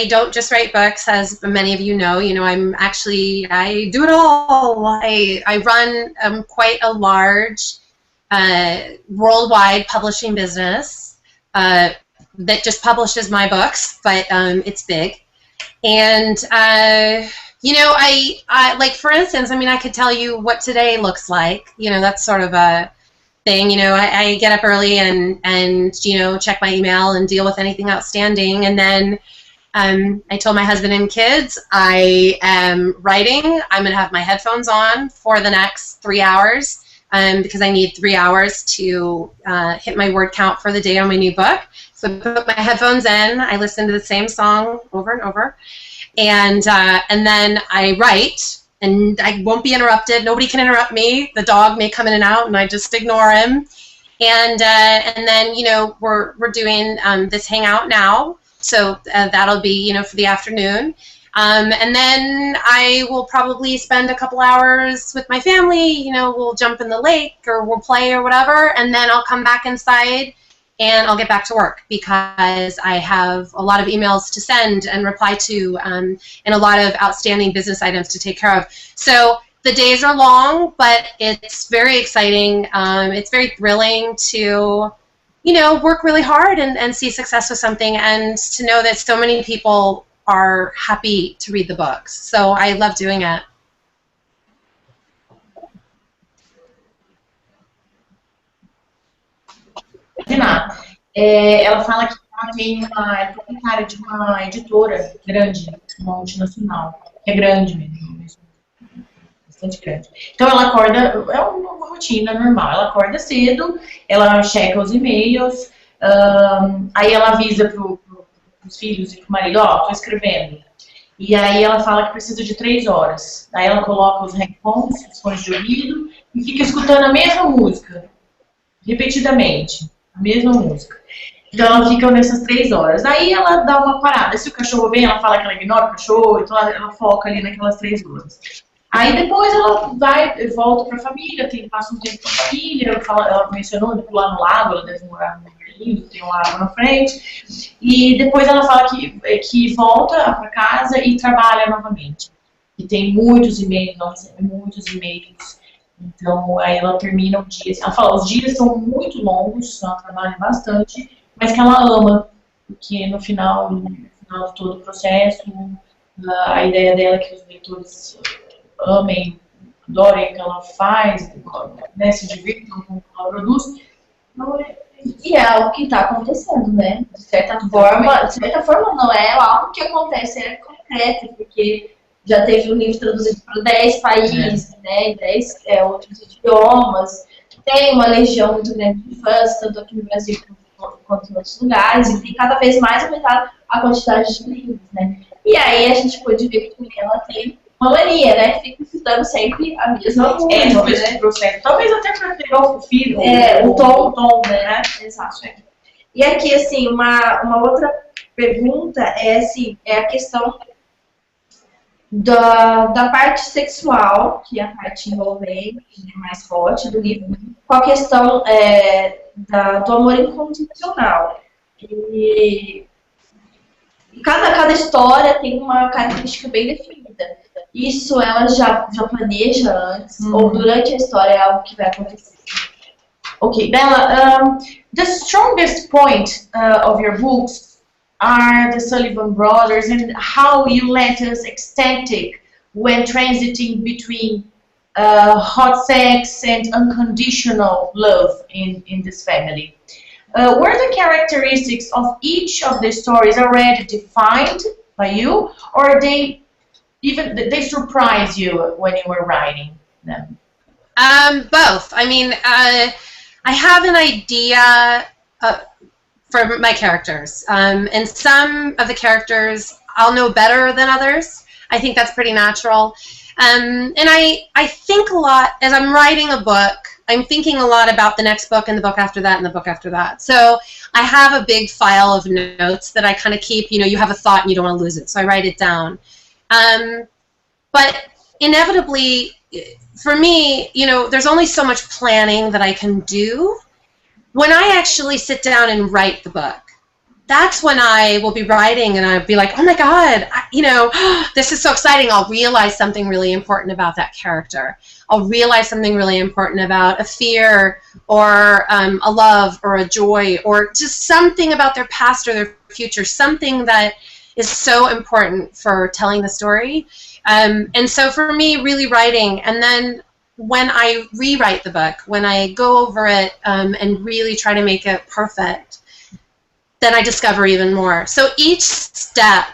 don't just write books, as many of you know. I do it all. I run quite a large worldwide publishing business that just publishes my books, but it's big. And I like, for instance, I could tell you what today looks like. That's sort of a thing. I get up early and check my email and deal with anything outstanding, and then I told my husband and kids I am writing. I'm going to have my headphones on for the next 3 hours because I need 3 hours to hit my word count for the day on my new book. So I put my headphones in. I listen to the same song over and over. And then I write, and I won't be interrupted. Nobody can interrupt me. The dog may come in and out, and I just ignore him. And then we're doing this Hangout now. So that'll be, for the afternoon. And then I will probably spend a couple hours with my family. We'll jump in the lake or we'll play or whatever. And then I'll come back inside and I'll get back to work because I have a lot of emails to send and reply to and a lot of outstanding business items to take care of. So the days are long, but it's very exciting. It's very thrilling to work really hard and see success with something, and to know that so many people are happy to read the books. So I love doing it. Renata, ela fala que ela é proprietária de uma editora grande, uma multinacional, que é grande mesmo, bastante grande. Então ela acorda, é uma rotina normal, ela acorda cedo, ela checa os e-mails, aí ela avisa para os filhos e para o marido, tô escrevendo. E aí ela fala que precisa de 3 horas. Aí ela coloca os headphones, os fones de ouvido, e fica escutando a mesma música, repetidamente, a mesma música. Então ela fica nessas 3 horas. Aí ela dá uma parada. Se o cachorro vem, ela fala que ela ignora o cachorro, então ela foca ali naquelas 3 horas. Aí depois ela volta para a família, passa um tempo com a família, ela mencionou de pular no lago, ela deve morar no Rio, tem um lago na frente. E depois ela fala que volta para casa e trabalha novamente. E tem muitos e-mails, ela recebe muitos e-mails. Então aí ela termina o dia. Ela fala, os dias são muito longos, ela trabalha bastante, mas que ela ama, porque no final de todo o processo, a ideia dela é que os leitores amem, adorem o que ela faz, né, se divirtam com o que ela produz. E é algo que está acontecendo, né? De certa forma não é algo que acontece, é concreto, porque já teve um livro traduzido para 10 países, né, em 10 outros idiomas. Tem uma legião muito grande de fãs, tanto aqui no Brasil quanto em outros lugares, e tem cada vez mais aumentado a quantidade de livros, né. E aí a gente pode ver que ela tem uma mania, né, que fica estudando sempre a mesma coisa, né? Processo. Talvez até para pegar o filho, o tom, né? Exato. E aqui, assim, uma outra pergunta é, assim, é a questão da parte sexual, que é a parte envolvente, mais forte do livro, com a questão do amor incondicional. E cada história tem uma característica bem definida. Isso ela já planeja antes, ou durante a história é algo que vai acontecer. Okay, Bella, the strongest point of your books are the Sullivan brothers and how you let us ecstatic when transiting between hot sex and unconditional love in this family. Were the characteristics of each of the stories already defined by you, or they surprise you when you were writing them? Both. I mean, I have an idea for my characters, and some of the characters I'll know better than others. I think that's pretty natural. And I think a lot, as I'm writing a book, I'm thinking a lot about the next book and the book after that and the book after that. So I have a big file of notes that I kind of keep. You know, you have a thought and you don't want to lose it, so I write it down. But inevitably, for me, you know, there's only so much planning that I can do. When I actually sit down and write the book, that's when I will be writing and I'll be like, oh my God, this is so exciting. I'll realize something really important about that character. I'll realize something really important about a fear or a love or a joy or just something about their past or their future, something that is so important for telling the story. And so for me, really writing, and then when I rewrite the book, when I go over it and really try to make it perfect, then I discover even more. So each step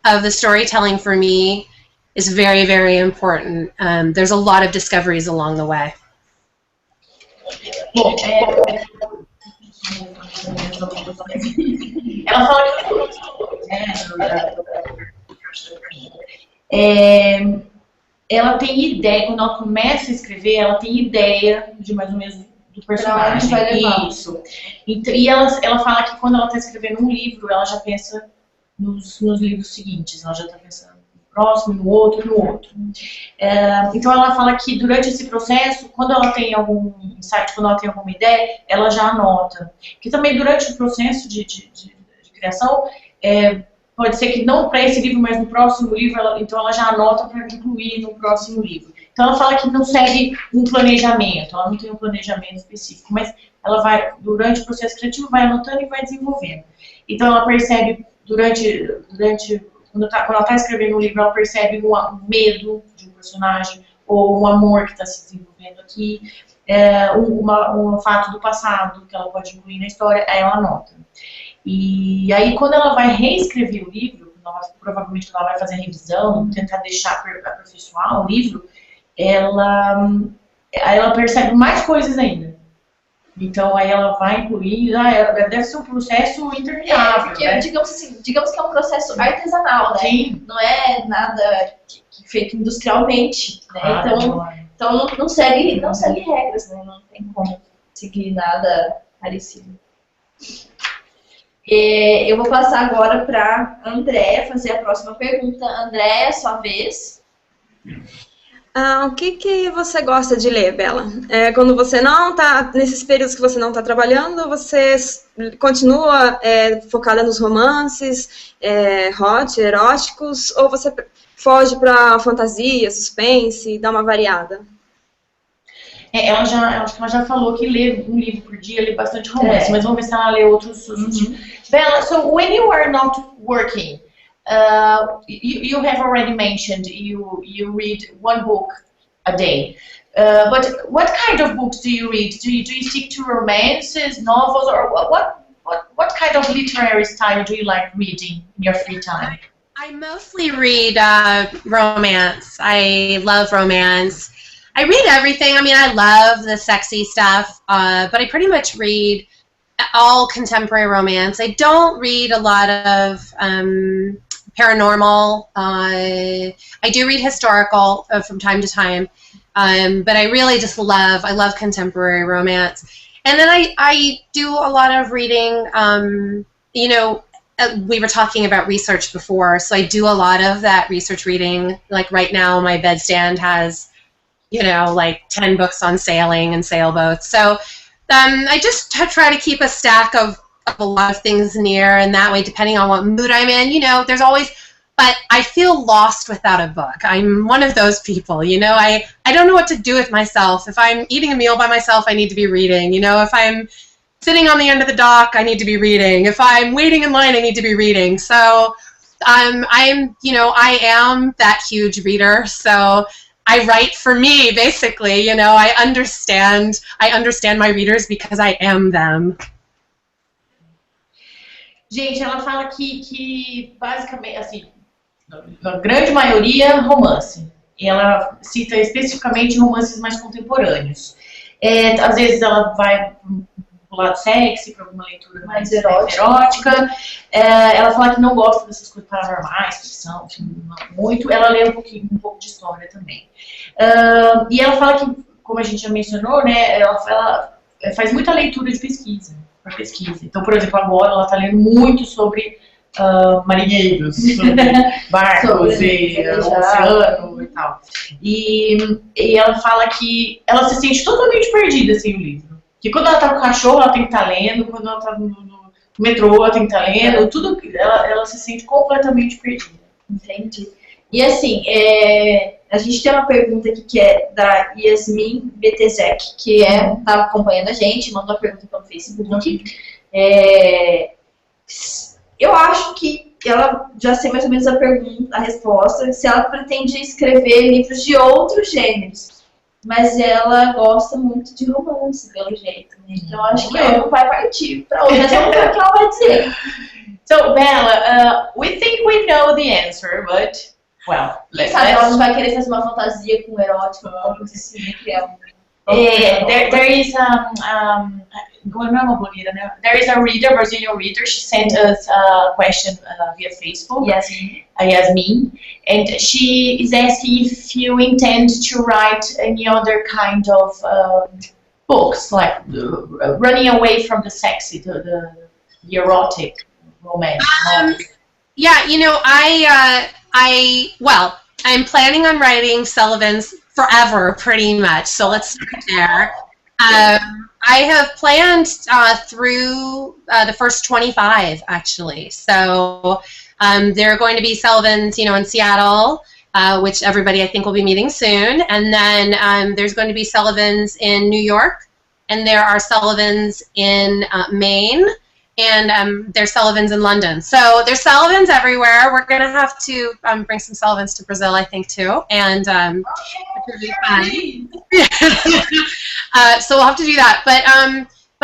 of the storytelling for me is very, very important. There's a lot of discoveries along the way. Bom, ela fala ela tem ideia, quando ela começa a escrever, ela tem ideia de mais ou menos do personagem. Isso. E ela fala que quando ela está escrevendo um livro, ela já pensa nos livros seguintes, ela já está pensando no próximo, no outro. Então ela fala que durante esse processo, quando ela tem algum insight, quando ela tem alguma ideia, ela já anota. Que também durante o processo de criação, pode ser que não para esse livro, mas no próximo livro, então ela já anota para incluir no próximo livro. Então ela fala que não segue um planejamento, ela não tem um planejamento específico, mas ela vai, durante o processo criativo, vai anotando e vai desenvolvendo. Então ela percebe, quando ela está escrevendo um livro, ela percebe um medo de um personagem, ou um amor que está se desenvolvendo aqui, um fato do passado que ela pode incluir na história, aí ela anota. E aí quando ela vai reescrever o livro, provavelmente ela vai fazer a revisão, tentar deixar aperfeiçoar o livro, ela percebe mais coisas ainda. Então aí ela vai incluir, deve ser um processo interminável, porque, né? digamos que é um processo artesanal, né? Sim. Não é nada feito industrialmente, né? Então não segue regras, né? Não tem como seguir nada parecido. Eu vou passar agora para a Andréia fazer a próxima pergunta. Andréia, sua vez. O que você gosta de ler, Bella? Quando você não está, nesses períodos que você não está trabalhando, você continua focada nos romances, hot, eróticos, ou você foge para fantasia, suspense, dá uma variada? Acho que ela já falou que lê um livro por dia, lê bastante romance, mas vamos ver se ela lê outros. Bella, so when you are not working, you have already mentioned you read one book a day. But what kind of books do you read? Do you stick to romances, novels, or what kind of literary style do you like reading in your free time? I mostly read romance. I love romance. I read everything. I mean, I love the sexy stuff, but I pretty much read all contemporary romance. I don't read a lot of paranormal. I do read historical from time to time, but I really just I love contemporary romance. And then I do a lot of reading, you know, we were talking about research before, so I do a lot of that research reading. Like right now, my bedstand has, you know, like 10 books on sailing and sailboats. So I just try to keep a stack of a lot of things near, and that way, depending on what mood I'm in, you know, there's always, but I feel lost without a book. I'm one of those people, you know, I don't know what to do with myself. If I'm eating a meal by myself, I need to be reading. You know, if I'm sitting on the end of the dock, I need to be reading. If I'm waiting in line, I need to be reading. So you know, I am that huge reader, so I write for me, basically, you know, I understand my readers because I am them. Gente, ela fala que basicamente, assim, a grande maioria romance. E ela cita especificamente romances mais contemporâneos. Às vezes ela vai pro lado sexy, para alguma leitura mais erótica. Ela fala que não gosta dessas coisas paranormais, ficção, não muito. Ela lê um pouco de história também. E ela fala que, como a gente já mencionou, né, ela faz muita leitura de pesquisa, para pesquisa. Então, por exemplo, agora ela está lendo muito sobre marinheiros, sobre barcos e oceano e tal. E ela fala que ela se sente totalmente perdida sem o livro. Que quando ela tá com o cachorro, ela tem que estar lendo, quando ela tá no metrô, ela tem que estar lendo, tudo, ela se sente completamente perdida. Entendi. E assim, a gente tem uma pergunta aqui que é da Yasmin Betezek, que tá acompanhando a gente, mandou a pergunta pelo Facebook. Eu acho que ela já sei mais ou menos a resposta, se ela pretende escrever livros de outros gêneros. Mas ela gosta muito de romance, pelo jeito, né? Então acho que ela vai partir para outra. Mas vamos ver o que ela vai dizer. So, Bella, we think we know the answer, but, well, let's... Sabe, ela não vai querer fazer uma fantasia com erótico, alguma coisa assim, que there is there is a reader, Brazilian reader. She sent us a question via Facebook. Yasmin, and she is asking if you intend to write any other kind of books, like running away from the sexy, the erotic romance. Yeah, you know, I'm planning on writing Sullivan's forever, pretty much. So let's start there. I have planned through the first 25, actually. So there are going to be Sullivans, you know, in Seattle, which everybody I think will be meeting soon. And then there's going to be Sullivans in New York, and there are Sullivans in Maine, and there's Sullivans in London. So there's Sullivans everywhere. We're going to have to bring some Sullivans to Brazil, I think, too. And so we'll have to do that. But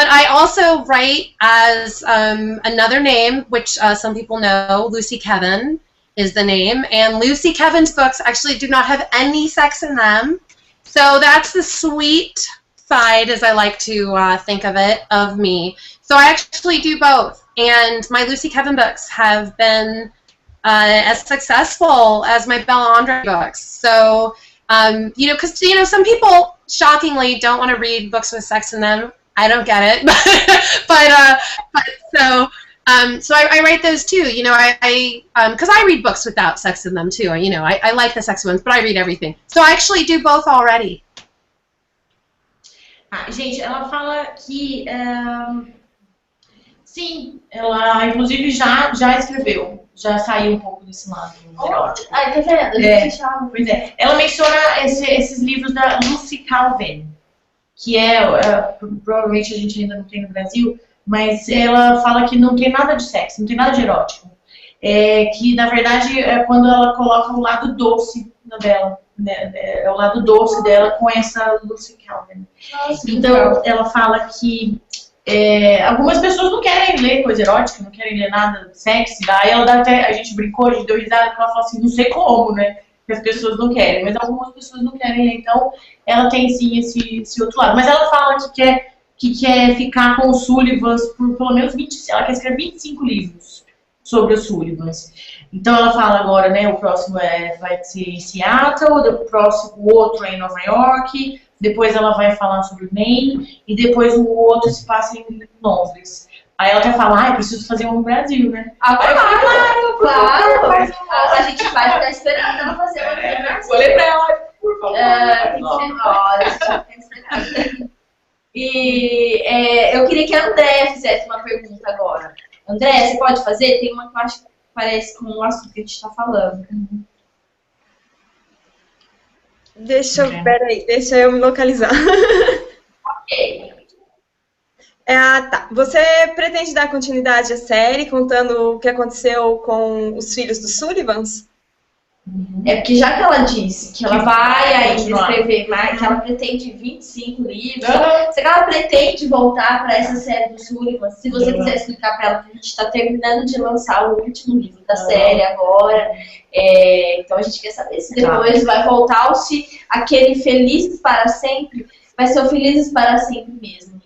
I also write as another name, which some people know. Lucy Kevin is the name. And Lucy Kevin's books actually do not have any sex in them. So that's the sweet side, as I like to think of it, of me. So I actually do both. And my Lucy Kevin books have been as successful as my Bella Andre books. So, you know, because, you know, some people, shockingly, don't want to read books with sex in them. I don't get it. So I write those too. You know, because I read books without sex in them too. You know, I like the sexy ones, but I read everything. So I actually do both already. Gente, ela fala que sim, ela inclusive já escreveu, já saiu um pouco desse lado erótico. Tá vendo? Pois é. Ela menciona esses livros da Lucy Calvin, que provavelmente a gente ainda não tem no Brasil, mas ela fala que não tem nada de sexo, não tem nada de erótico. Que na verdade é quando ela coloca o lado doce dela. É o lado doce dela com essa Lucy Calvin. Então ela fala que algumas pessoas não querem ler coisa erótica, não querem ler nada sexy. Daí ela dá até, a gente brincou, a gente deu risada, porque ela falou assim, não sei como, né? Que as pessoas não querem, mas algumas pessoas não querem ler. Então, ela tem sim esse outro lado. Mas ela fala que quer ficar com os Sullivans por pelo menos 20, ela quer escrever 25 livros sobre os Sullivans. Então ela fala agora, né, o próximo vai ser em Seattle, o outro é em Nova York, depois ela vai falar sobre Maine, e depois o outro se passa em Londres. Aí ela até fala, preciso fazer um no Brasil, né? Claro. A gente vai ficar esperando ela fazer uma no Brasil. Vou ler pra ela, por favor. E eu queria que a Andréia fizesse uma pergunta agora. Andréia, você pode fazer? Tem uma que eu acho que parece com o assunto que a gente está falando. Deixa eu me localizar. Ok. Tá. Você pretende dar continuidade à série, contando o que aconteceu com os filhos dos Sullivans? Porque já que ela disse que ela vai ainda escrever mais, que ela pretende 25 livros, se ela pretende voltar para essa série do Sullivan, se você quiser explicar para ela que a gente está terminando de lançar o último livro da série agora, então a gente quer saber se depois vai voltar ou se aquele Felizes para Sempre vai ser o Felizes para Sempre mesmo.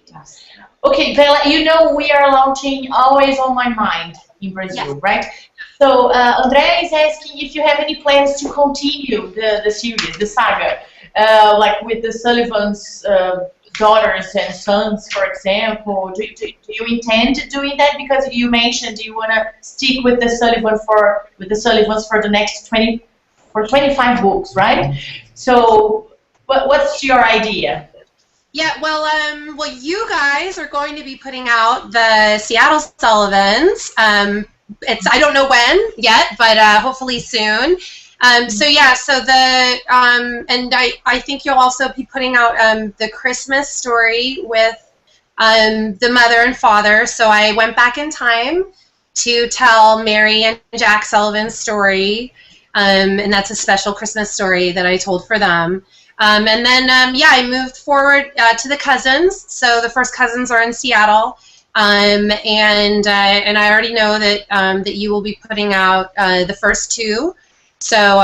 Okay, Bella, you know we are launching Always on My Mind in Brazil, right? So Andrea is asking if you have any plans to continue the series, the saga, like with the Sullivan's daughters and sons, for example. Do you intend doing that? Because you mentioned you want to stick with the Sullivans for the next 25 books, right? So, what's your idea? Yeah, well, you guys are going to be putting out the Seattle Sullivans. I don't know when yet, but hopefully soon. So I think you'll also be putting out the Christmas story with the mother and father. So I went back in time to tell Mary and Jack Sullivan's story, and that's a special Christmas story that I told for them. And then, I moved forward to the cousins. So the first cousins are in Seattle. And I already know that you will be putting out the first two. So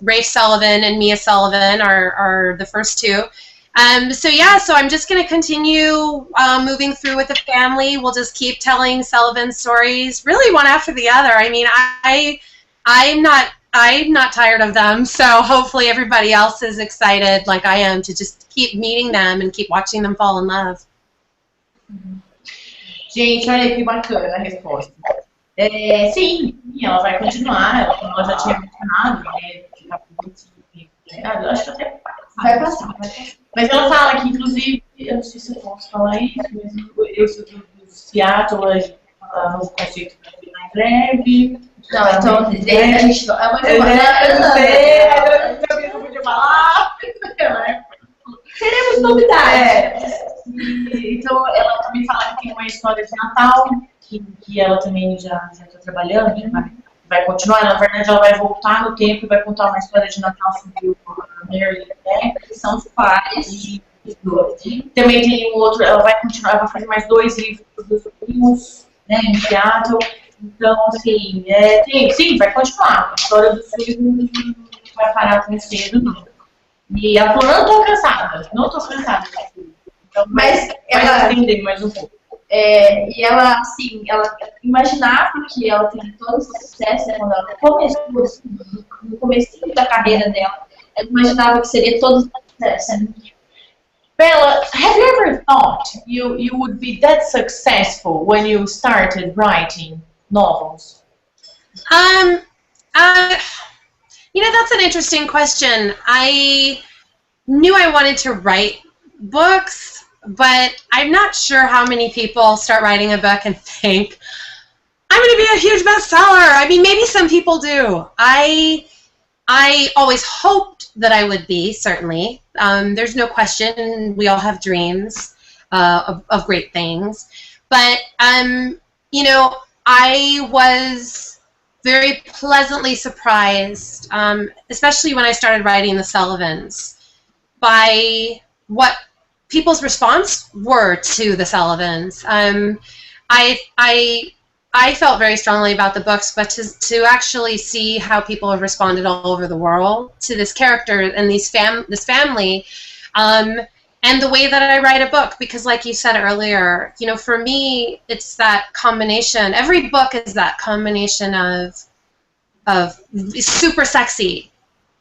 Rafe Sullivan and Mia Sullivan are the first two. So I'm just going to continue moving through with the family. We'll just keep telling Sullivan stories, really one after the other. I mean, I'm not tired of them, so hopefully everybody else is excited like I am to just keep meeting them and keep watching them fall in love. Gente, olha que bacana a resposta. Sim, ela vai continuar, ela já tinha mencionado, né? Acho que até vai passar. Mas ela fala que, inclusive, eu não sei se eu posso falar isso, mas eu sou do Seattle, a Novo Conceito em breve. Não, então, a gente não. Eu não podia falar. Teremos novidades. Então, ela também fala que tem uma história de Natal, que ela também já está trabalhando, vai continuar. Na verdade, ela vai voltar no tempo e vai contar uma história de Natal sobre o Mary, né, que são os pais. Também tem um outro, ela vai continuar, ela vai fazer mais 2 livros dos primos, né, em Seattle. Então, assim, sim, vai continuar. A história dos filhos não vai parar tão cedo, não. E ela falou, não tô cansada. Então, mas ela entender mais um pouco. E ela, assim, ela imaginava que ela teria todo esse sucesso, né, quando ela começou, no começo da carreira dela. Ela imaginava que seria todo sucesso. Bella, have you ever thought you would be that successful when you started writing novels? That's an interesting question. I knew I wanted to write books, but I'm not sure how many people start writing a book and think, I'm going to be a huge bestseller. I mean, maybe some people do. I always hoped that I would be, certainly. There's no question. We all have dreams of great things. But, I was very pleasantly surprised, especially when I started writing The Sullivans, by what people's response were to the Sullivans. I felt very strongly about the books, but to actually see how people have responded all over the world to this character and this family, and the way that I write a book, because like you said earlier, you know, for me, it's that combination. Every book is that combination of super sexy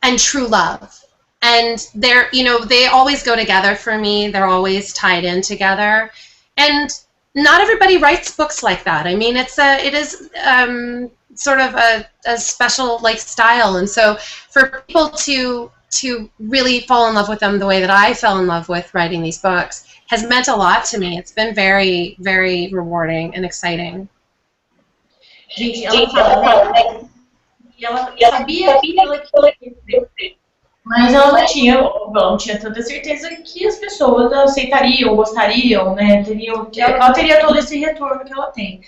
and true love. And they're, you know, they always go together for me. They're always tied in together. And not everybody writes books like that. I mean, it is sort of a special like style. And so for people to really fall in love with them the way that I fell in love with writing these books has meant a lot to me. It's been very, very rewarding and exciting. Gente, ela fala, né? E ela sabia que ela queria, mas ela não tinha tanta certeza que as pessoas aceitariam, gostariam, né? Ela teria todo esse retorno que ela tem.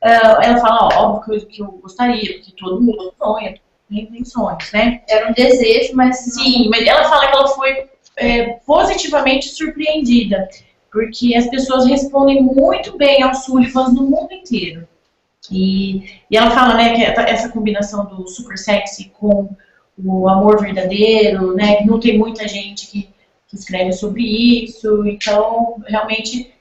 Ela fala, ó, óbvio que eu gostaria, porque todo mundo sonha, tem sonhos, né? Era um desejo, mas... Sim, mas ela fala que ela foi positivamente surpreendida, porque as pessoas respondem muito bem aos Sullivans no mundo inteiro. E ela fala, né, que essa combinação do super sexy com o amor verdadeiro, né, que não tem muita gente que escreve sobre isso, então, realmente,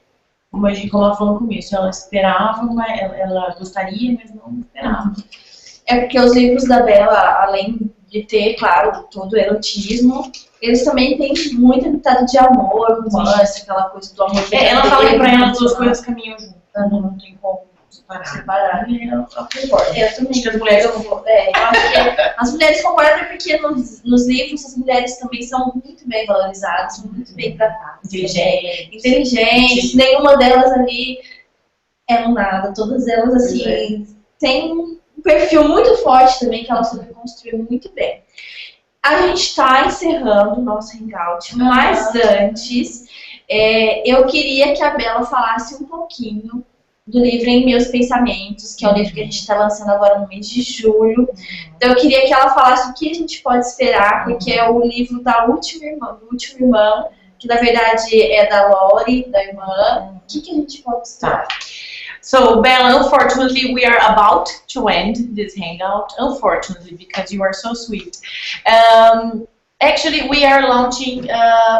como ela falou no começo, ela esperava, ela gostaria, mas não esperava. É porque os livros da Bella, além de ter, claro, todo o erotismo, eles também têm muita pitada de amor, romance, aquela coisa do amor verdadeiro. Ela fala que pra ela as duas coisas caminham juntas, não tem como separar, e ela concorda. Eu também. Acho que as mulheres eu acho que as mulheres concordam porque nos livros as mulheres também são muito bem valorizadas, muito bem tratadas. Inteligentes. Nenhuma delas ali é um nada. Todas elas, assim, têm um perfil muito forte também que elas soube construir muito bem. A gente está encerrando o nosso Hangout, mas antes eu queria que a Bella falasse um pouquinho do livro Em Meus Pensamentos, que é o livro que a gente está lançando agora no mês de julho. Então eu queria que ela falasse o que a gente pode esperar, porque é o livro do último irmão, que na verdade é da Lori, da irmã. O que a gente pode esperar? So, Bella, unfortunately, we are about to end this hangout, unfortunately, because you are so sweet. Actually, we are launching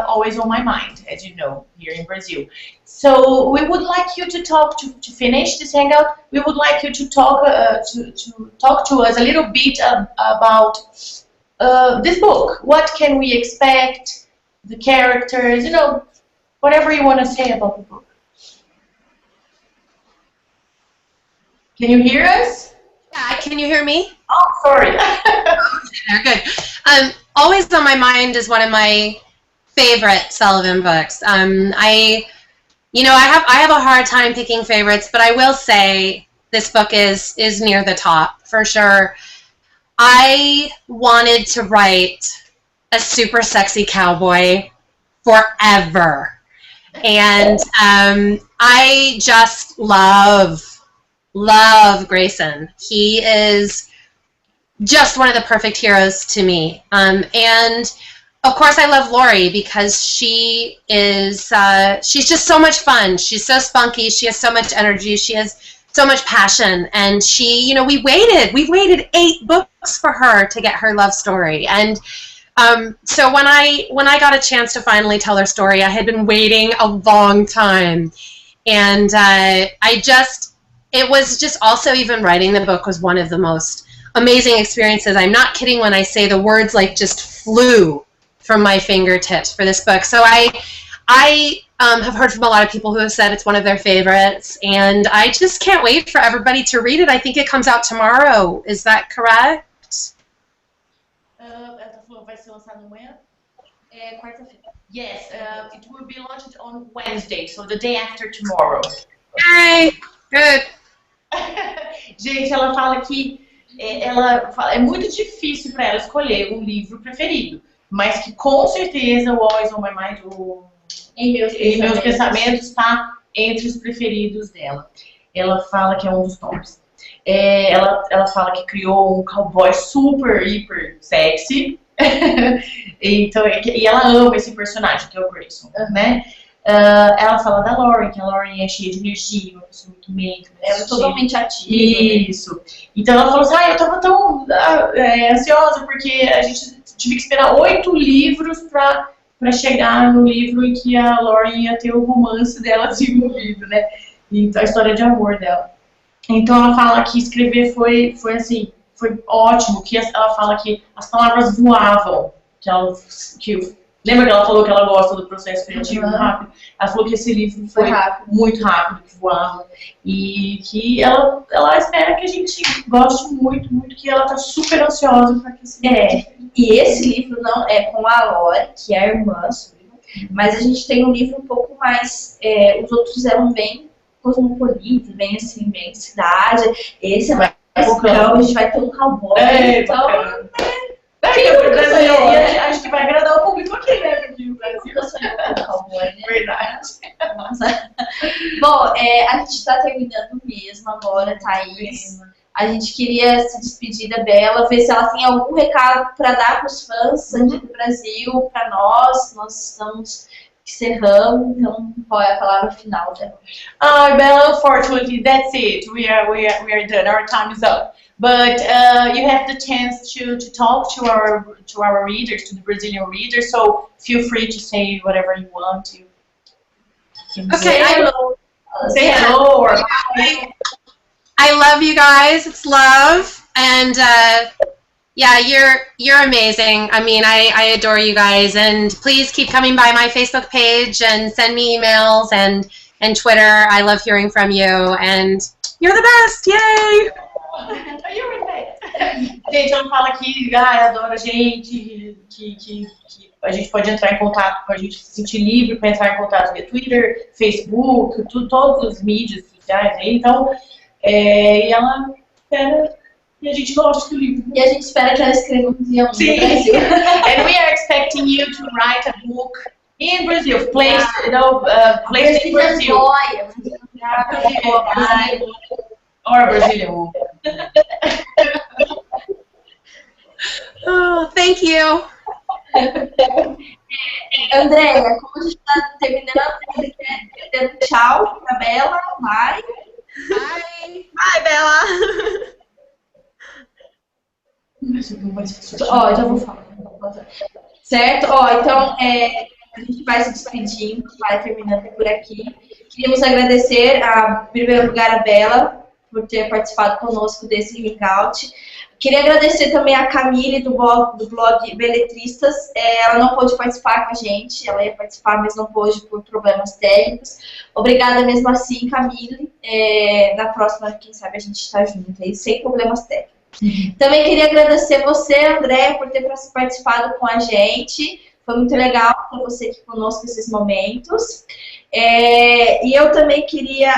Always on My Mind, as you know, here in Brazil. So we would like you to talk, to finish this hangout, we would like you to talk to us a little bit about this book. What can we expect, the characters, you know, whatever you want to say about the book. Can you hear us? Yeah, can you hear me? Oh, sorry. They're good. Always on My Mind is one of my favorite Sullivan books. I have a hard time picking favorites, but I will say this book is near the top for sure. I wanted to write a super sexy cowboy forever, and I just love Grayson. He is just one of the perfect heroes to me. And of course I love Lori because she is, she's just so much fun. She's so spunky. She has so much energy. She has so much passion. And she, you know, we waited 8 books for her to get her love story. And so when I got a chance to finally tell her story, I had been waiting a long time. And it was just also, even writing the book was one of the most amazing experiences. I'm not kidding when I say the words like just flew from my fingertips for this book. So I have heard from a lot of people who have said it's one of their favorites, and I just can't wait for everybody to read it. I think it comes out tomorrow. Is that correct? Vai ser lançado amanhã? Quarta-feira. Yes, it will be launched on Wednesday, so the day after tomorrow. All right, good. Gente, ela fala que é muito difícil para ela escolher um livro preferido, mas que com certeza o Always on My Mind, Em Meus Pensamentos, está entre os preferidos dela. Ela fala que é um dos tops. Ela fala que criou um cowboy super, hiper sexy. Então, e ela ama esse personagem, que é o Grayson, né? ela fala da Lauren, que a Lauren é cheia de energia, uma pessoa muito mente. Ela é totalmente ativa. Isso. Então ela falou assim, eu tava tão ansiosa, porque a gente tive que esperar 8 livros pra chegar no livro em que a Lauren ia ter o romance dela desenvolvido, né? Então, a história de amor dela. Então ela fala que escrever foi assim, foi ótimo, que ela fala que as palavras voavam, lembra que ela falou que ela gosta do processo criativo rápido? Ela falou que esse livro foi muito rápido, que voava, e que ela espera que a gente goste muito, muito, que ela tá super ansiosa para que esse livro... E esse livro não é com a Lore, que é a irmã Sullivan, mas a gente tem um livro um pouco mais, os outros eram bem cosmopolitas, bem assim, bem cidade. Esse é mais calmo, a gente vai ter um cowboy. Então, acho que vai agradar o público aqui, né? Porque o Brasil é cowboy, né? Verdade. Bom, a gente tá terminando mesmo agora, Thaís. A gente queria se despedir da Bela, ver se ela tem algum recado para dar para os fãs aqui do Brasil, para nós. Nós estamos encerrando, então qual é a palavra final dela? Bella, unfortunately, that's it. We are done. Our time is up. But you have the chance to talk to our readers, to the Brazilian readers. So feel free to say whatever you want to. Okay, Say hello or bye. I love you guys. It's love, and yeah, you're amazing. I mean, I adore you guys, and please keep coming by my Facebook page and send me emails and Twitter. I love hearing from you, and you're the best. Yay! Gente, ela fala que adora a gente, que a gente pode entrar em contato, a gente se sentir livre para entrar em contato via Twitter, Facebook, todas as mídias sociais aí. Então, e ela espera que a gente goste do livro. E a gente espera que ela escreva um dia no Brasil. And we are expecting you to write a book in Brazil, placed in Brazil. Or Brazilian. Oh, thank you. Andréia, como a gente está terminando, você quer ter um tchau pra Bela? Vai. Bye. Bye, Bela. Já vou falar. Certo? Então, a gente vai se despedindo, vai terminando por aqui. Queríamos agradecer, em primeiro lugar, a Bela por ter participado conosco desse Hangout. Queria agradecer também a Camille do blog Beletristas. Ela não pôde participar com a gente, ela ia participar, mas não pôde por problemas técnicos. Obrigada mesmo assim, Camille. Na próxima, quem sabe, a gente está junto aí, sem problemas técnicos. Também queria agradecer você, André, por ter participado com a gente. Foi muito legal ter você aqui conosco nesses momentos. E eu também queria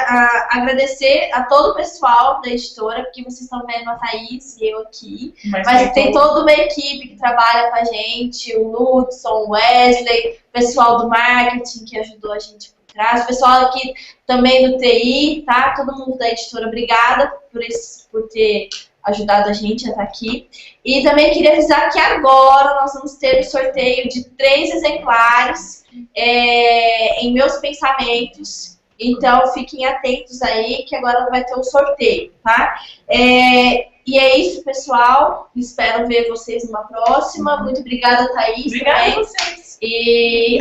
agradecer a todo o pessoal da editora, porque vocês estão vendo a Thaís e eu aqui. Mas tem toda uma equipe que trabalha com a gente, o Ludson, o Wesley, o pessoal do marketing que ajudou a gente por trás, o pessoal aqui também do TI, tá? Todo mundo da editora, obrigada por ter ajudado a gente a estar aqui. E também queria avisar que agora nós vamos ter um sorteio de 3 exemplares em Meus Pensamentos. Então, fiquem atentos aí, que agora vai ter um sorteio, tá? E é isso, pessoal. Espero ver vocês numa próxima. Muito obrigada, Thaís. Obrigada a vocês. E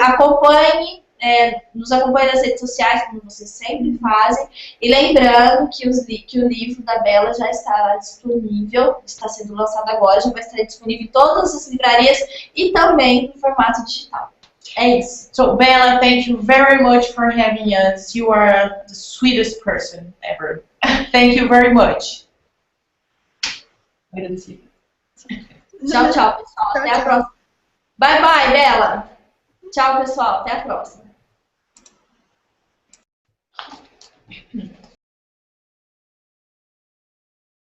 nos acompanhe nas redes sociais, como vocês sempre fazem. E lembrando que o livro da Bela já está disponível, está sendo lançado agora, já vai estar disponível em todas as livrarias e também em formato digital. É isso. So, Bella, thank you very much for having us. You are the sweetest person ever. Thank you very much. Tchau, pessoal. Até a próxima. Bye, bye, Bela. Tchau, pessoal. Até a próxima.